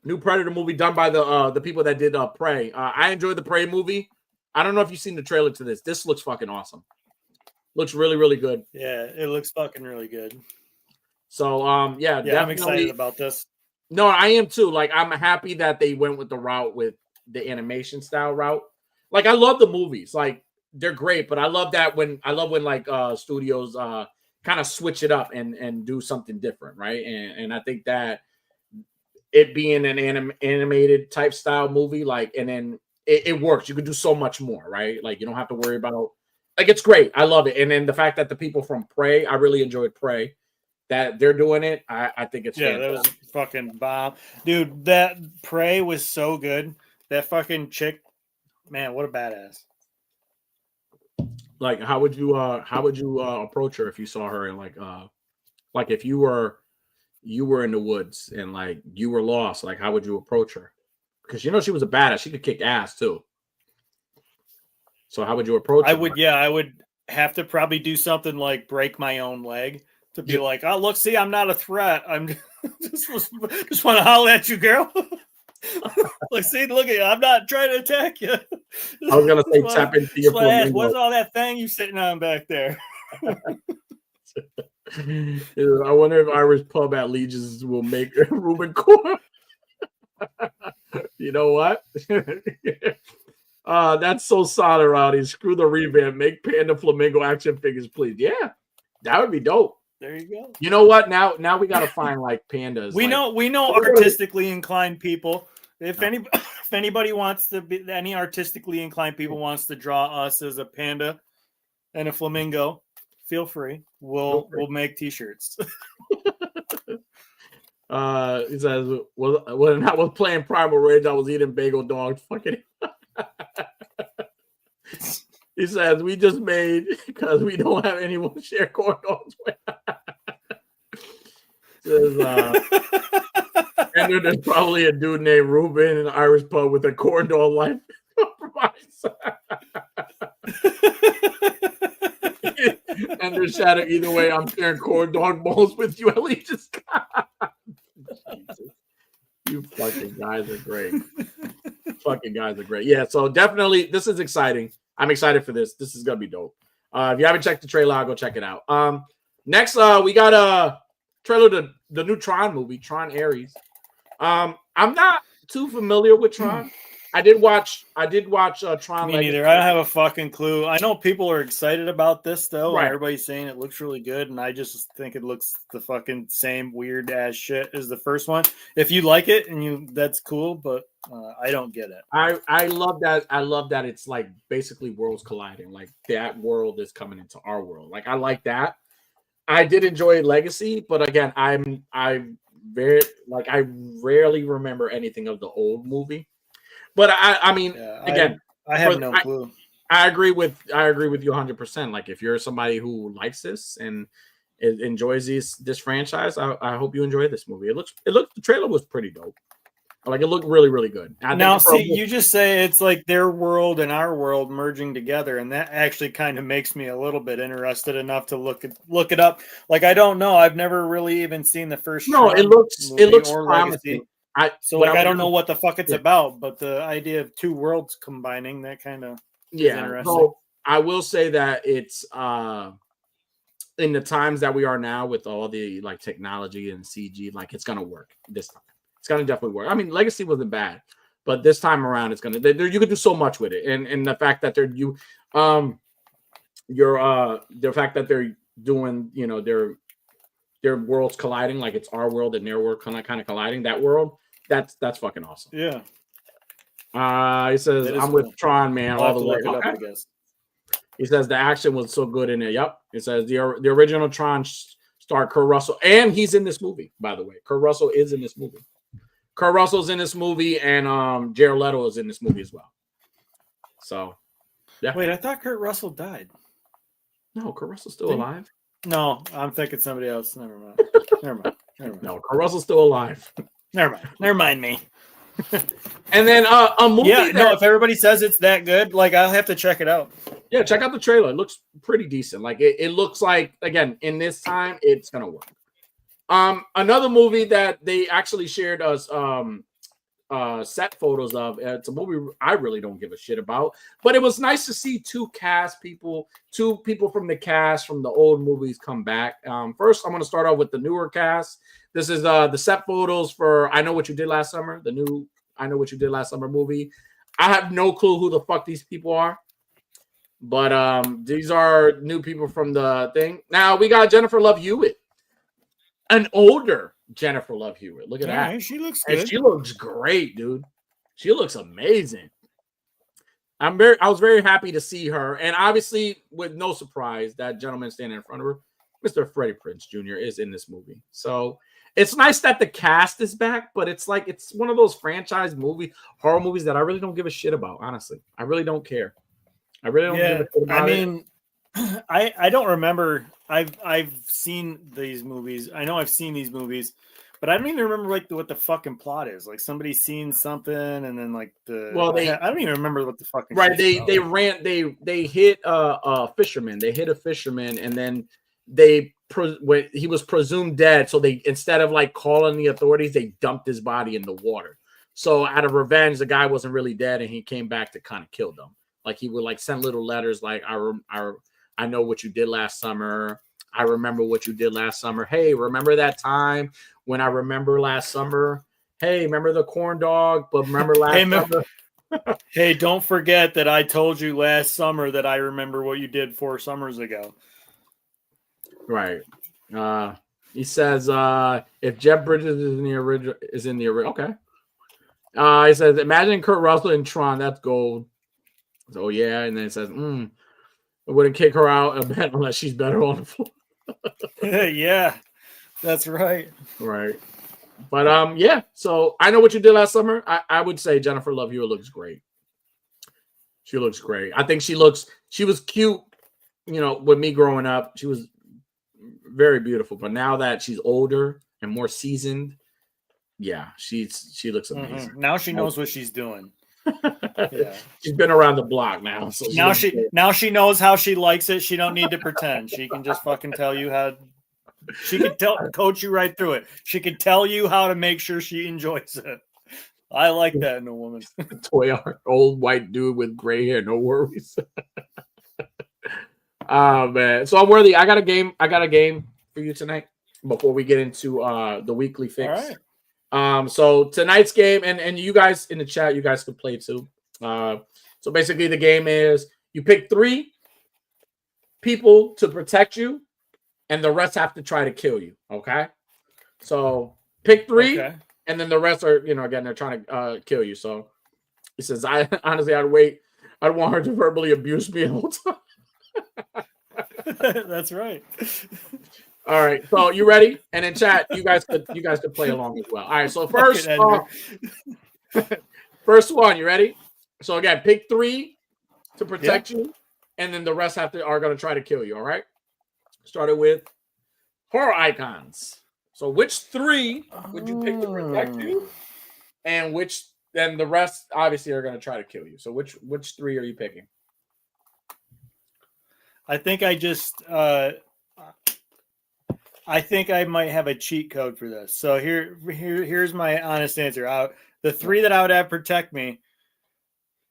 New Predator movie done by the people that did Prey. I enjoyed the Prey movie. I don't know if you've seen the trailer to this. This looks fucking awesome. Looks really, really good. Yeah, it looks fucking really good. So, yeah, I'm excited about this. No, I am too. Like, I'm happy that they went with the route with the animation style route. Like, I love the movies. Like, they're great, but I love when like studios kind of switch it up and do something different, right? And I think that it being an animated type style movie, like, and then it works. You can do so much more, right? Like, you don't have to worry about, like, it's great. I love it. And then the fact that the people from Prey, I really enjoyed Prey. that they're doing it, I think it's that was fucking bomb, dude. That Prey was so good. That fucking chick, man, what a badass. Like, how would you approach her if you saw her in like if you were in the woods and like you were lost, like how would you approach her? Because you know she was a badass, she could kick ass too. So how would you approach her? I would have to probably do something like break my own leg to be like, oh look, see, I'm not a threat. I'm just want to holler at you, girl. Like, see, look at you. I'm not trying to attack you. I was gonna say tap into your flamingo. What's all that thing you sitting on back there? I wonder if Irish pub at Legion's will make Ruben Core. You know what? That's so solid, Rowdy. Screw the revamp. Make Panda Flamingo action figures, please. Yeah, that would be dope. There you go. You know what? Now we got to find like pandas. We know artistically inclined people. If anybody wants to be, any artistically inclined people wants to draw us as a panda and a flamingo, feel free. We'll make t-shirts. He says, when I was playing Primal Rage, I was eating bagel dogs. Fucking. He says, we just made because we don't have anyone to share corn dogs with. Says, and there's probably a dude named Ruben in an Irish pub with a corn dog life. And there's shadow. Either way, I'm sharing corn dog balls with you. At least just you fucking guys are great. Fucking guys are great. Yeah, so definitely this is exciting. I'm excited for this. This is gonna be dope. If you haven't checked the trailer, I'll go check it out. Next, we got a trailer to the new Tron movie, Tron Ares. I'm not too familiar with Tron. I did watch Tron. Me neither. I don't have a fucking clue. I know people are excited about this though. Right. Everybody's saying it looks really good, and I just think it looks the fucking same weird ass shit as the first one. If you like it and that's cool, but I don't get it. I love that. I love that it's like basically worlds colliding. Like that world is coming into our world. Like I like that. I did enjoy Legacy, but again, I rarely remember anything of the old movie. But I mean, again, I have no clue. I agree with you 100%. Like if you're somebody who likes this and enjoys this franchise, I hope you enjoy this movie. The trailer was pretty dope. Like it looked really, really good. Now, see, you just say it's like their world and our world merging together, and that actually kind of makes me a little bit interested enough to look it up. Like I don't know, I've never really even seen the first. No, it looks promising. I don't know what the fuck it's about, but the idea of two worlds combining, that kind of is interesting. So I will say that it's in the times that we are now with all the like technology and CG, like it's gonna work this time. It's gonna definitely work. I mean, Legacy wasn't bad, but this time around, it's gonna. You could do so much with it, and the fact that the fact that they're doing, their worlds colliding, like it's our world and their world kind of colliding. That world, that's fucking awesome. Yeah. He says, I'm with Tron, man. All the way up, I guess. He says the action was so good in it. Yep. It says the original Tron star Kurt Russell, and he's in this movie, by the way. Kurt Russell is in this movie. Kurt Russell's in this movie, and Jared Leto is in this movie as well. So, yeah. Wait, I thought Kurt Russell died. No, Kurt Russell's still alive. No, I'm thinking somebody else. Never mind. No, Kurt Russell's still alive. Never mind me. And then a movie. Yeah, no. If everybody says it's that good, like I'll have to check it out. Yeah, check out the trailer. It looks pretty decent. Like it looks like, again, in this time, it's gonna work. Another movie that they actually shared us set photos of. It's a movie I really don't give a shit about, but it was nice to see two people from the cast from the old movies come back. First, I'm gonna start off with the newer cast. This is the set photos for I Know What You Did Last Summer, the new I Know What You Did Last Summer movie. I have no clue who the fuck these people are. But these are new people from the thing. Now we got Jennifer Love Hewitt, an older Jennifer Love Hewitt. Look at that. She looks good. And she looks great, dude. She looks amazing. I was very happy to see her, and obviously, with no surprise, that gentleman standing in front of her, Mr. Freddie Prinze Jr. is in this movie. So it's nice that the cast is back, but it's like it's one of those franchise horror movies that I really don't give a shit about. Honestly, I really don't care. I really don't give a shit about it. I don't remember. I've seen these movies. I know I've seen these movies, but I don't even remember like what the fucking plot is. Like somebody seen something, and then like I don't even remember what the fucking they hit a fisherman. They hit a fisherman, and then when he was presumed dead. So they, instead of like calling the authorities, they dumped his body in the water. So out of revenge, the guy wasn't really dead, and he came back to kind of kill them. Like he would like send little letters like I know what you did last summer. I remember what you did last summer. Hey, remember that time when I remember last summer? Hey, remember the corn dog? But remember last summer? Hey, don't forget that I told you last summer that I remember what you did 4 summers ago. Right. He says if Jeff Bridges is in the original, okay. He says imagine Kurt Russell in Tron. That's gold. So yeah, and then it says I wouldn't kick her out a bit unless she's better on the floor. Yeah, that's right. Right. But yeah, so I know what you did last summer. I would say Jennifer Love Hewitt looks great. She looks great. I think she was cute, with me growing up. She was very beautiful. But now that she's older and more seasoned, yeah, she looks amazing. Now she knows what she's doing. Yeah. She's been around the block now. So now she knows how she likes it. She don't need to pretend. She can just fucking tell you how. She can coach you right through it. She can tell you how to make sure she enjoys it. I like that in a woman. Toy art, old white dude with gray hair, no worries. Oh man. So I'm worthy. I got a game for you tonight before we get into the weekly fix. All right. So tonight's game, and you guys in the chat, you guys can play too. So basically the game is you pick 3 people to protect you, and the rest have to try to kill you. Okay. So pick 3, and then the rest are, again, they're trying to kill you. So he says, I'd want her to verbally abuse me the whole time. That's right. All right, so you ready? And in chat, you guys could play along as well. All right, so first one, you ready? So again, pick 3 to protect you, and then the rest are going to try to kill you. All right. Started with horror icons. So which 3 would you pick to protect you, and then the rest obviously are going to try to kill you. So which 3 are you picking? I think I think I might have a cheat code for this. So here's my honest answer. The 3 that I would have protect me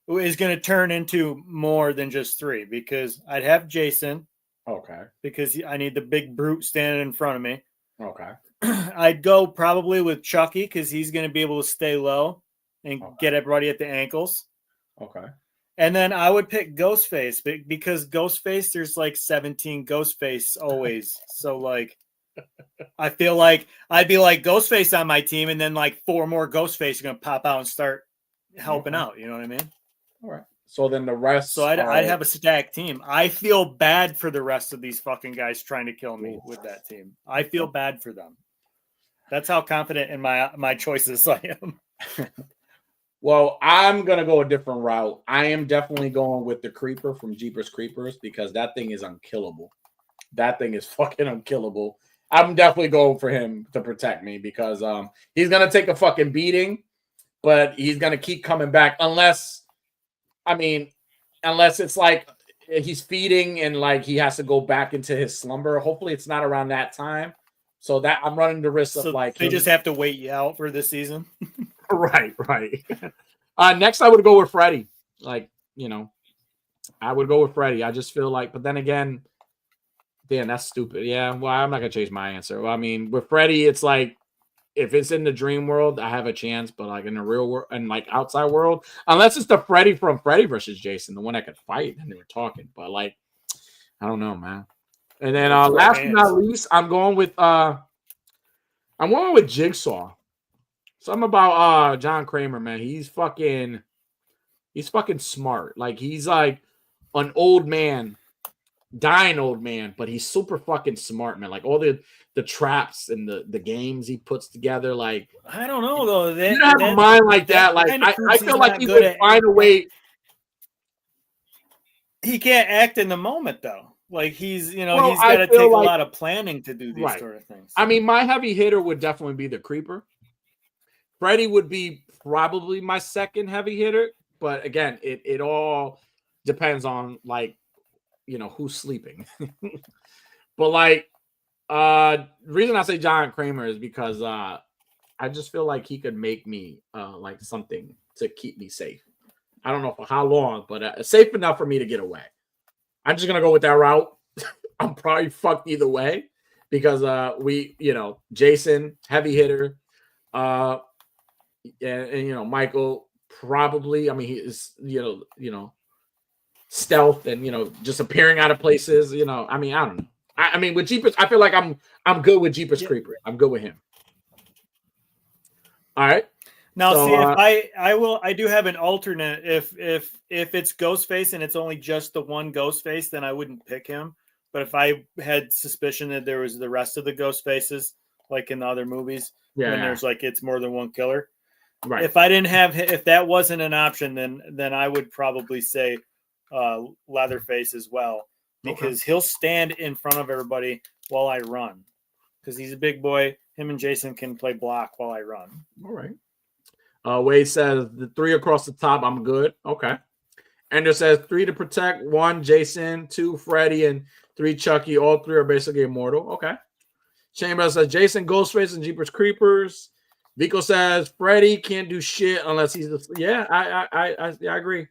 is going to turn into more than just 3, because I'd have Jason. Okay. Because I need the big brute standing in front of me. Okay. I'd go probably with Chucky, because he's going to be able to stay low and get everybody at the ankles. Okay. And then I would pick Ghostface, because Ghostface, there's like 17 Ghostface always. So like, I feel like I'd be like Ghostface on my team, and then like 4 more Ghostface are going to pop out and start helping out. You know what I mean? All right. So then the rest. So I'd have a stacked team. I feel bad for the rest of these fucking guys trying to kill me with that team. I feel bad for them. That's how confident in my choices I am. Well, I'm going to go a different route. I am definitely going with the Creeper from Jeepers Creepers, because that thing is unkillable. That thing is fucking unkillable. I'm definitely going for him to protect me, because he's going to take a fucking beating, but he's going to keep coming back unless it's like he's feeding and like he has to go back into his slumber. Hopefully it's not around that time. So that I'm running the risk of like they just have to wait you out for this season. Right. Next, I would go with Freddy. Like, I would go with Freddy. I just feel like, but then again, damn, that's stupid. Yeah, well, I'm not gonna change my answer. Well, I mean, with Freddy, it's like if it's in the dream world, I have a chance, but like in the real world and like outside world, unless it's the Freddy from Freddy versus Jason, the one that could fight, and they were talking. But like, I don't know, man. And then last but not least, I'm going with Jigsaw. Something about John Kramer, man. He's fucking smart. Like he's like an old man dying old man, but he's super fucking smart, man. Like all the traps and the games he puts together. Like I don't know though. you don't have a mind like that. Like I feel like he would find a way. He can't act in the moment though. Like he's he's got to take a lot of planning to do these sort of things. I mean, my heavy hitter would definitely be the creeper. Freddy would be probably my second heavy hitter, but again, it all depends on like who's sleeping. But like the reason I say John Kramer is because I just feel like he could make me like something to keep me safe. I don't know for how long, but safe enough for me to get away. I'm just gonna go with that route. I'm probably fucked either way because Jason heavy hitter, and Michael probably. I mean, he is stealth and just appearing out of places. I mean, I don't know. I mean, with Jeepers, I feel like I'm good with Jeepers Creeper. I'm good with him. All right. Now, so, see, if I do have an alternate. If it's Ghostface and it's only just the one Ghostface, then I wouldn't pick him. But if I had suspicion that there was the rest of the Ghostfaces, like in the other movies, when there's like it's more than one killer, right? If that wasn't an option, then I would probably say Leatherface as well, because he'll stand in front of everybody while I run, because he's a big boy. Him and Jason can play block while I run. All right. Wade says the 3 across the top, I'm good. Okay. Ender says 3 to protect, 1 Jason, 2 Freddy, and 3 Chucky. All 3 are basically immortal. Okay. Chamber says Jason, Ghostface, and Jeepers Creepers. Vico says Freddy can't do shit unless he's I agree.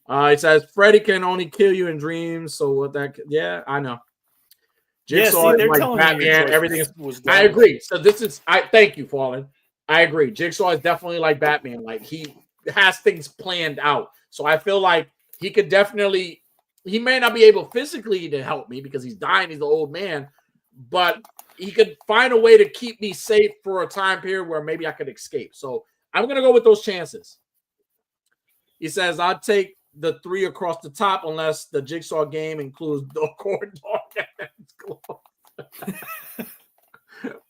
It says Freddy can only kill you in dreams. So what that? Yeah, I know. Jigsaw is like Batman. Everything is. I agree. So this is. Thank you, Fallen. I agree. Jigsaw is definitely like Batman. Like he has things planned out. So I feel like he could definitely. He may not be able physically to help me because he's dying. He's an old man, but he could find a way to keep me safe for a time period where maybe I could escape. So I'm gonna go with those chances. He says I'll take the 3 across the top unless the Jigsaw game includes the corn dog.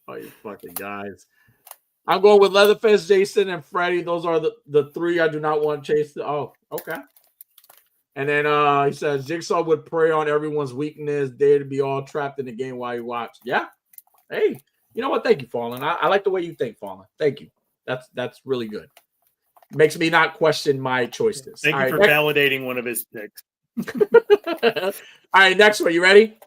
Oh, you fucking guys. I'm going with Leatherface, Jason, and Freddy. Those are the 3 I do not want to chase. Oh, okay. And then he says Jigsaw would prey on everyone's weakness. They'd be all trapped in the game while you watch. Yeah. Hey, you know what? Thank you, Fallen. I like the way you think, Fallen. Thank you. That's really good. Makes me not question my choices. Thank you for validating one of his picks. All right, next one. You ready?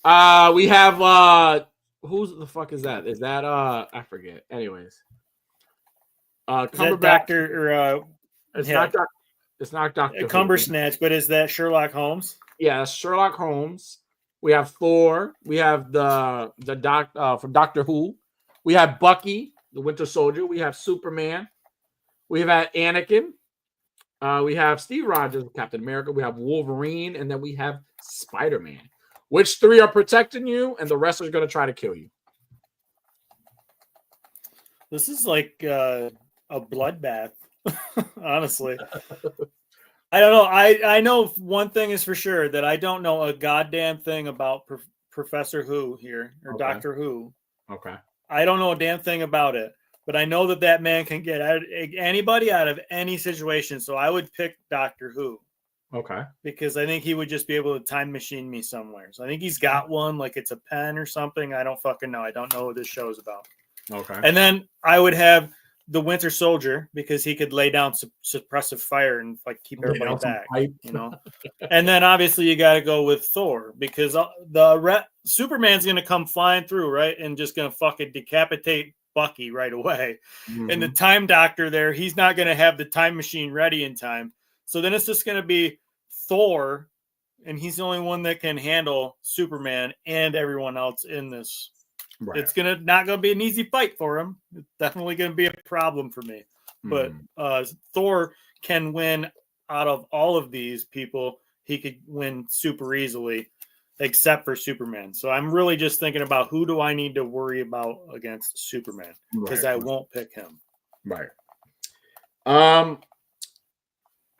We have who's the fuck is that? Is that I forget. Anyways. Doctor it's not Dr. Cumbersnatch, but is that Sherlock Holmes? Yeah, Sherlock Holmes. We have Thor. We have the doc from Doctor Who. We have Bucky, the Winter Soldier. We have Superman. We have Anakin. We have Steve Rogers, Captain America. We have Wolverine, and then we have Spider-Man. Which 3 are protecting you, and the rest are going to try to kill you? This is like a bloodbath, honestly. I don't know. I know one thing is for sure, that I don't know a goddamn thing about Professor Who here, or okay. Doctor Who. Okay. I don't know a damn thing about it, but I know that man can get anybody out of any situation. So I would pick Doctor Who. Okay. Because I think he would just be able to time machine me somewhere. So I think he's got one, like it's a pen or something. I don't fucking know. I don't know what this show is about. Okay. And then I would have the Winter Soldier, because he could lay down suppressive fire and like keep everybody back, you know. And then obviously you got to go with Thor, because Superman's going to come flying through, right, and just going to fucking decapitate Bucky right away. Mm-hmm. And the Time Doctor there, he's not going to have the time machine ready in time. So then it's just going to be Thor, and he's the only one that can handle Superman and everyone else in this. Right. It's not gonna be an easy fight for him. It's definitely gonna be a problem for me. But Thor can win out of all of these people. He could win super easily, except for Superman. So I'm really just thinking about who do I need to worry about against Superman, because I won't pick him. Right. I'm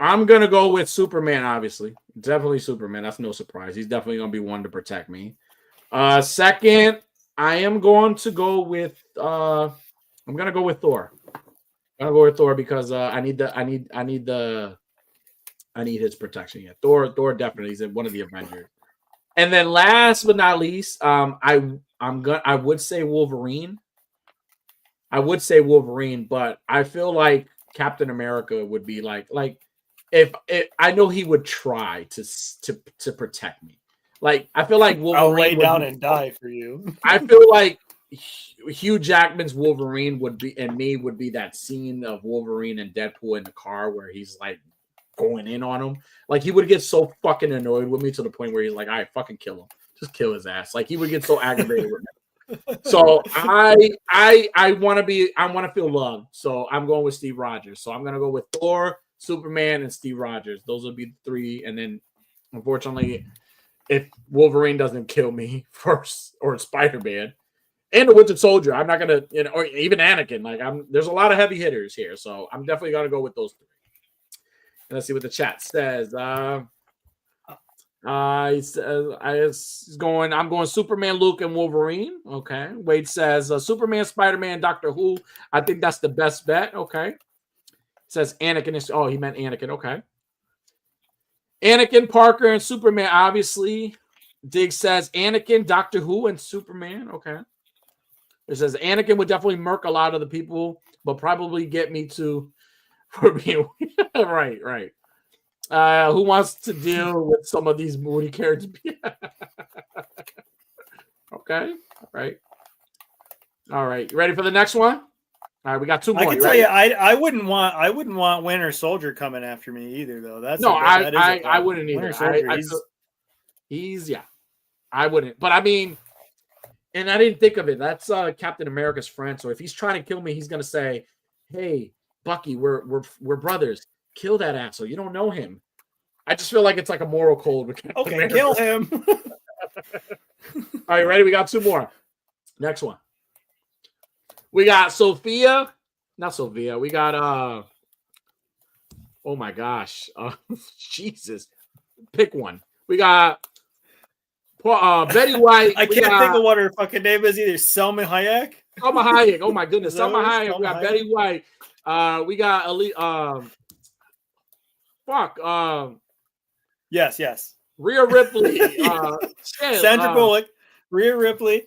gonna go with Superman. Obviously, Definitely Superman. That's no surprise. He's definitely gonna be one to protect me. Second, I am going to go with I'm gonna go with Thor. I'm gonna go with Thor because I need his protection. Yeah, Thor definitely is one of the Avengers. And then last but not least, I would say Wolverine. I would say Wolverine, but I feel like Captain America would be like if I know he would try to protect me. Like I feel like Wolverine I'll lay would down be, and die for you. I feel like Hugh Jackman's Wolverine would be that scene of Wolverine and Deadpool in the car where he's like going in on him. Like he would get so fucking annoyed with me to the point where he's like, "All right, fucking kill him. Just kill his ass." Like he would get so aggravated with me. So I want to feel loved. So I'm going with Steve Rogers. So I'm going to go with Thor, Superman, and Steve Rogers. Those will be the three. And then unfortunately, if Wolverine doesn't kill me first, or Spider-Man and the Winter Soldier, I'm not gonna, or even Anakin. Like there's a lot of heavy hitters here, so I'm definitely gonna go with those three. And let's see what the chat says. I'm going Superman, Luke, and Wolverine. Okay. Wade says Superman, Spider-Man, Doctor Who. I think that's the best bet. Okay. Says Anakin is. Oh, he meant Anakin. Okay. Anakin, Parker, and Superman. Obviously, Diggs says Anakin, Doctor Who, and Superman. Okay. It says Anakin would definitely murk a lot of the people, but probably get me to for being right. Who wants to deal with some of these moody characters? Okay. All right. You ready for the next one? All right, we got two more. I can tell you, I wouldn't want Winter Soldier coming after me either, though. I wouldn't either. Winter Soldier, I wouldn't. But I mean, and I didn't think of it. That's Captain America's friend. So if he's trying to kill me, he's gonna say, "Hey, Bucky, we're brothers. Kill that asshole. You don't know him." I just feel like it's like a moral code. Okay, kill him. All right, ready? We got two more. Next one. We got Sophia. Not Sophia. We got oh my gosh. Jesus. Pick one. We got Betty White. I can't think of what her fucking name is either. Selma Hayek. Selma Hayek. Oh my goodness. Selma Hayek. We got Betty White. We got Yes. Rhea Ripley. Sandra Bullock. Rhea Ripley.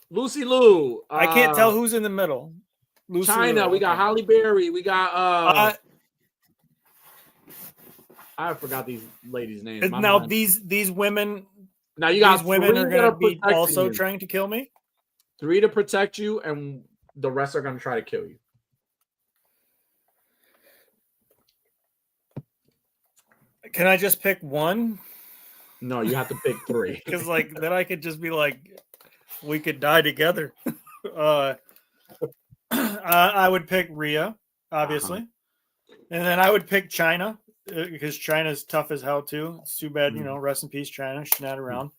Lucy Liu. I can't tell who's in the middle. Lucy China. Liu. We got Halle Berry. We got I forgot these ladies' names. Now these women. Now you got these women are going to be also trying to kill me. 3 to protect you, and the rest are going to try to kill you. Can I just pick one? No, you have to pick 3. Because then I could just be like, we could die together. I would pick Rhea, obviously, and then I would pick China because China's tough as hell too. It's too bad, rest in peace, China. She's not around.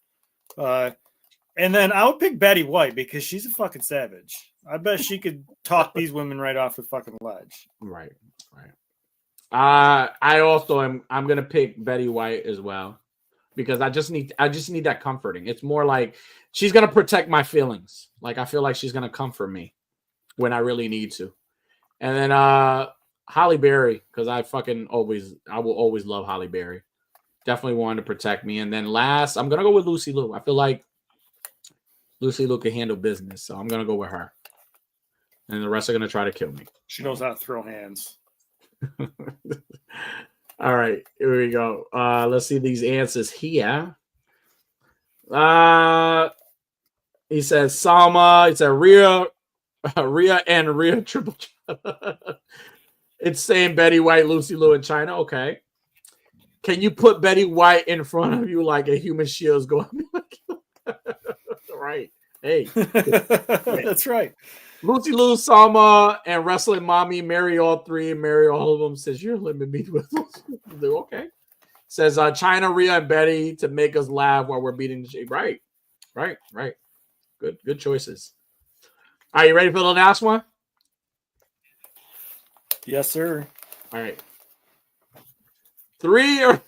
And then I would pick Betty White because she's a fucking savage. I bet she could talk these women right off the fucking ledge. Right. I also I'm gonna pick Betty White as well because I just need that comforting. It's more like she's gonna protect my feelings. Like I feel like she's gonna comfort me when I really need to. And then Halle Berry, because I will always love Halle Berry. Definitely wanted to protect me. And then last, I'm gonna go with Lucy Liu. I feel like Lucy Liu can handle business, so I'm gonna go with her. And the rest are gonna try to kill me. She knows how to throw hands. All right, here we go. Let's see these answers here. He says Salma. It's a Rhea and Rhea triple. It's saying Betty White, Lucy Liu, and China. Okay. Can you put Betty White in front of you like a human shield's going? Right. Hey. That's right. Lucy Liu, Salma, and Wrestling Mommy marry all 3 and marry all of them. Says you're limiting me with okay. Says China, Rhea, and Betty to make us laugh while we're beating the shape. Right. Good choices. Are you ready for the last one? Yes, sir. All right. 3 or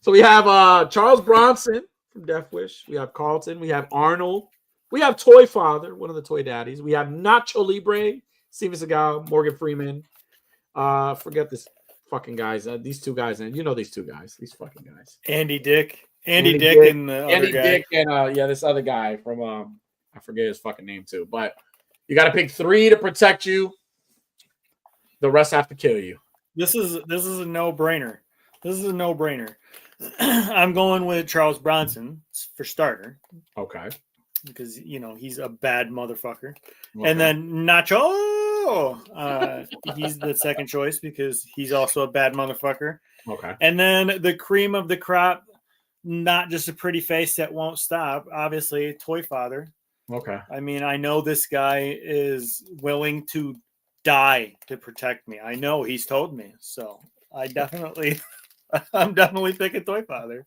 So we have Charles Bronson from Death Wish. We have Carlton. We have Arnold. We have Toy Father, one of the Toy Daddies. We have Nacho Libre, Steven Seagal, Morgan Freeman. Forget this fucking guys. These two guys, and you know these two guys. These fucking guys. Andy Dick, and the other guy. Dick and this other guy from I forget his fucking name too. But you got to pick 3 to protect you. The rest have to kill you. This is a no-brainer. I'm going with Charles Bronson for starter. Okay. Because he's a bad motherfucker. Okay. And then Nacho, he's the second choice because he's also a bad motherfucker. Okay. And then the cream of the crop, not just a pretty face that won't stop. Obviously, Toy Father. Okay. I mean, I know this guy is willing to die to protect me. I know he's told me. So I'm definitely picking Toy Father.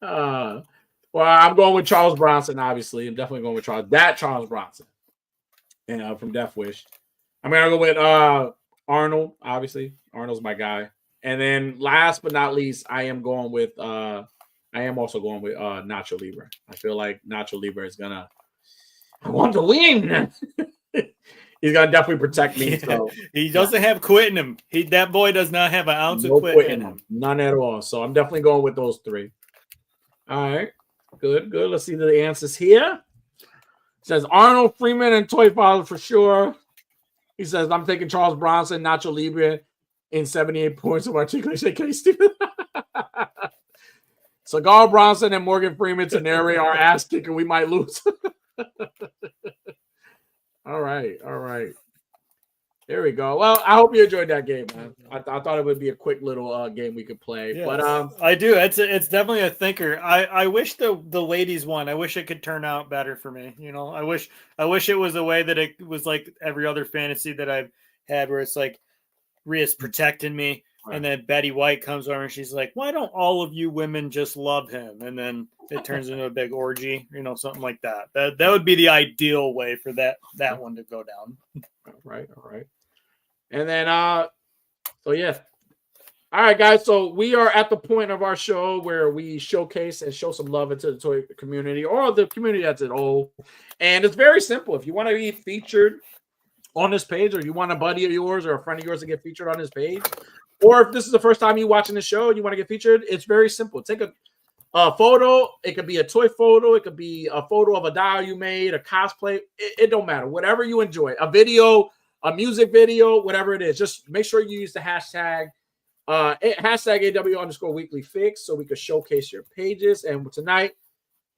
Well, I'm going with Charles Bronson, obviously. I'm definitely going with Charles Bronson. And from Death Wish. I'm going to go with Arnold, obviously. Arnold's my guy. And then last but not least, I am also going with Nacho Libre. I feel like Nacho Libre is I want to win. He's gonna definitely protect me. So he doesn't have quit in him. That boy does not have an ounce of quit in him. None at all. So I'm definitely going with those 3. All right. Good. Let's see the answers here. It says Arnold, Freeman, and Toy Father for sure. He says, I'm taking Charles Bronson, Nacho Libre in 78 points of articulation. Okay, Stephen. Cigar Bronson and Morgan Freeman to narrate our ass kicking. We might lose. All right. There we go. Well, I hope you enjoyed that game, man. I thought it would be a quick little game we could play. Yes. But I do. It's definitely a thinker. I wish the ladies won. I wish it could turn out better for me. I wish it was a way that it was like every other fantasy that I've had, where it's like Rhea's protecting me, right. And then Betty White comes over and she's like, "Why don't all of you women just love him?" And then it turns into a big orgy, something like that. That would be the ideal way for that one to go down. All right. And then so yeah. All right, guys. So we are at the point of our show where we showcase and show some love into the toy community or the community as a whole. And it's very simple. If you want to be featured on this page, or you want a buddy of yours or a friend of yours to get featured on this page, or if this is the first time you watching the show and you want to get featured, it's very simple. Take a photo. It could be a toy photo. It could be a photo of a doll you made, a cosplay. It don't matter. Whatever you enjoy. A video, a music video, whatever it is. Just make sure you use the hashtag #AW_weeklyfix so we could showcase your pages. And tonight,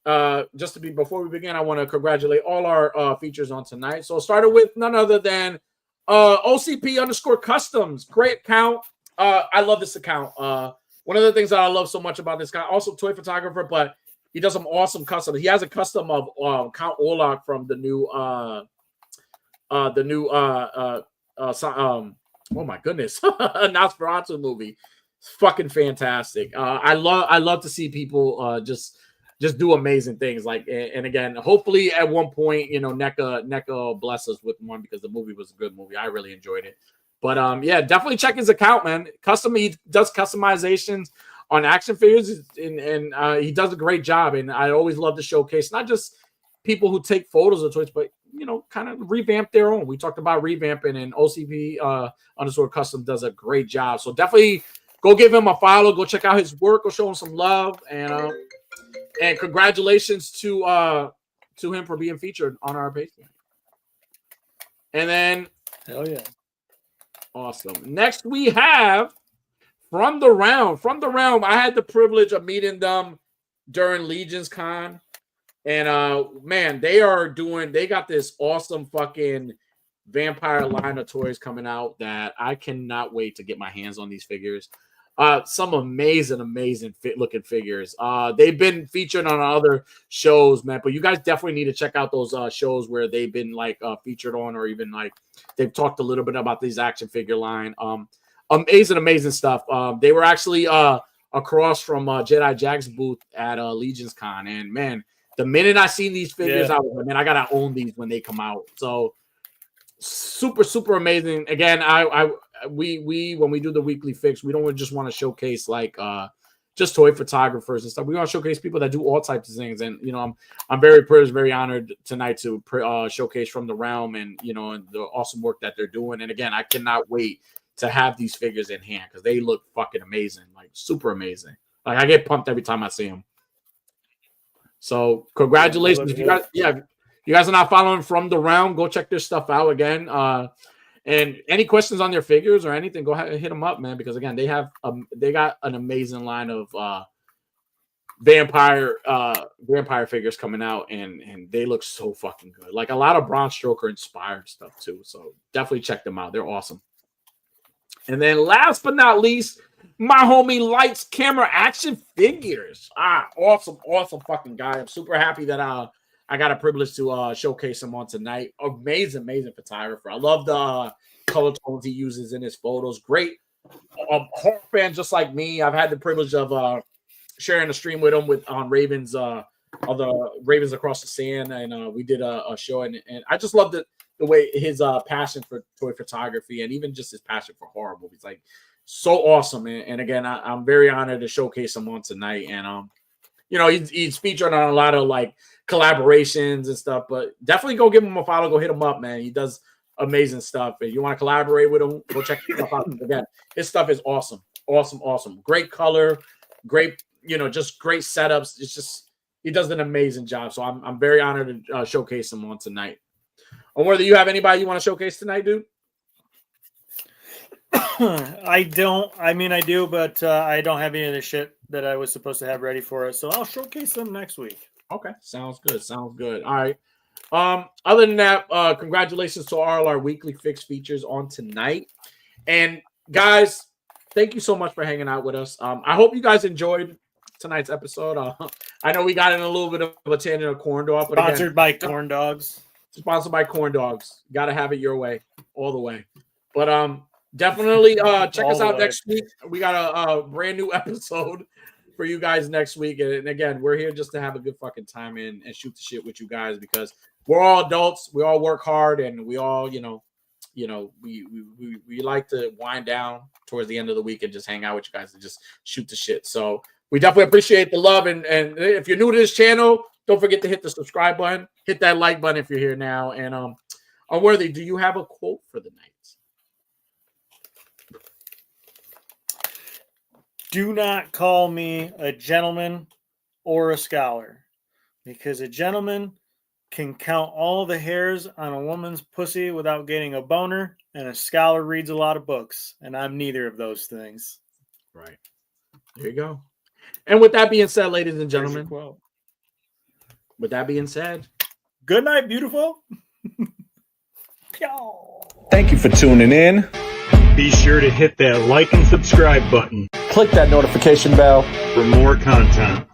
before we begin, I want to congratulate all our features on tonight. So it started with none other than OCP_customs. Great account. I love this account. One of the things that I love so much about this guy, also toy photographer, but he does some awesome customs. He has a custom of Count Orlok from the new oh my goodness, Nosferatu movie. It's fucking fantastic. I love to see people just do amazing things. Like, and again, hopefully at one point, NECA bless us with one, because the movie was a good movie. I really enjoyed it. But yeah, definitely check his account, man. He does customizations on action figures, and he does a great job. And I always love to showcase not just people who take photos of toys, but kind of revamp their own. We talked about revamping, and OCP_custom does a great job. So definitely go give him a follow. Go check out his work. Go show him some love, and congratulations to him for being featured on our page. And then, hell yeah. Awesome. Next, we have From the Realm. From the Realm, I had the privilege of meeting them during Legion's Con. And, man, they got this awesome fucking vampire line of toys coming out that I cannot wait to get my hands on these figures. Some amazing looking figures. They've been featured on other shows, man, but you guys definitely need to check out those shows where they've been featured on, or even they've talked a little bit about these action figure line. Amazing stuff. They were actually across from Jedi Jack's booth at Legion's Con, and man, the minute I seen these figures, I was like, man, I gotta own these when they come out. So super amazing. Again, we when we do the weekly fix, we don't just want to showcase just toy photographers and stuff. We want to showcase people that do all types of things. And, you know, I'm very privileged, very honored tonight to showcase From the Realm and, you know, and the awesome work that they're doing. And again, I cannot wait to have these figures in hand because they look fucking amazing, like super amazing. Like I get pumped every time I see them. So congratulations. If you guys, you guys are not following From the Realm, go check their stuff out again. And any questions on their figures or anything, go ahead and hit them up, man. Because again, they got an amazing line of vampire figures coming out, and they look so fucking good. Like a lot of Bron Stroker inspired stuff too. So definitely check them out. They're awesome. And then last but not least, my homie Lights Camera Action Figures. Awesome fucking guy. I'm super happy that I got a privilege to showcase him on tonight. Amazing photographer. I love the color tones he uses in his photos. Great horror fan just like me. I've had the privilege of sharing a stream with him on Ravens, of the Ravens Across the Sand, and we did a show, and I just love the way his passion for toy photography and even just his passion for horror movies, like so awesome. And again, I'm very honored to showcase him on tonight. And you know, he's featured on a lot of like collaborations and stuff, but definitely go give him a follow. Go hit him up, man. He does amazing stuff. If you want to collaborate with him, go check his stuff out. Again, his stuff is awesome. Great color, great, you know, just great setups. It's just, he does an amazing job. So I'm very honored to showcase him on tonight. Or whether you have anybody you want to showcase tonight, dude? I don't. I mean, I do, but I don't have any of the shit that I was supposed to have ready for us. So I'll showcase them next week. Okay, sounds good. All right. Other than that, congratulations to all our weekly fixed features on tonight. And guys, thank you so much for hanging out with us. I hope you guys enjoyed tonight's episode. I know we got in a little bit of a tangent of corn dog, but sponsored by corn dogs. Sponsored by corn dogs. Got to have it your way, all the way. But definitely check us out next week. We got a brand new episode for you guys next week. And again, we're here just to have a good fucking time and shoot the shit with you guys, because we're all adults. We all work hard, and we all, we like to wind down towards the end of the week and just hang out with you guys and just shoot the shit. So we definitely appreciate the love. And if you're new to this channel, don't forget to hit the subscribe button, hit that like button if you're here now. And Unworthy, do you have a quote for the night? Do not call me a gentleman or a scholar, because a gentleman can count all the hairs on a woman's pussy without getting a boner, and a scholar reads a lot of books, and I'm neither of those things. Right. There you go. And with that being said, ladies and gentlemen, with that being said, good night, beautiful. Thank you for tuning in. Be sure to hit that like and subscribe button Click that notification bell for more content.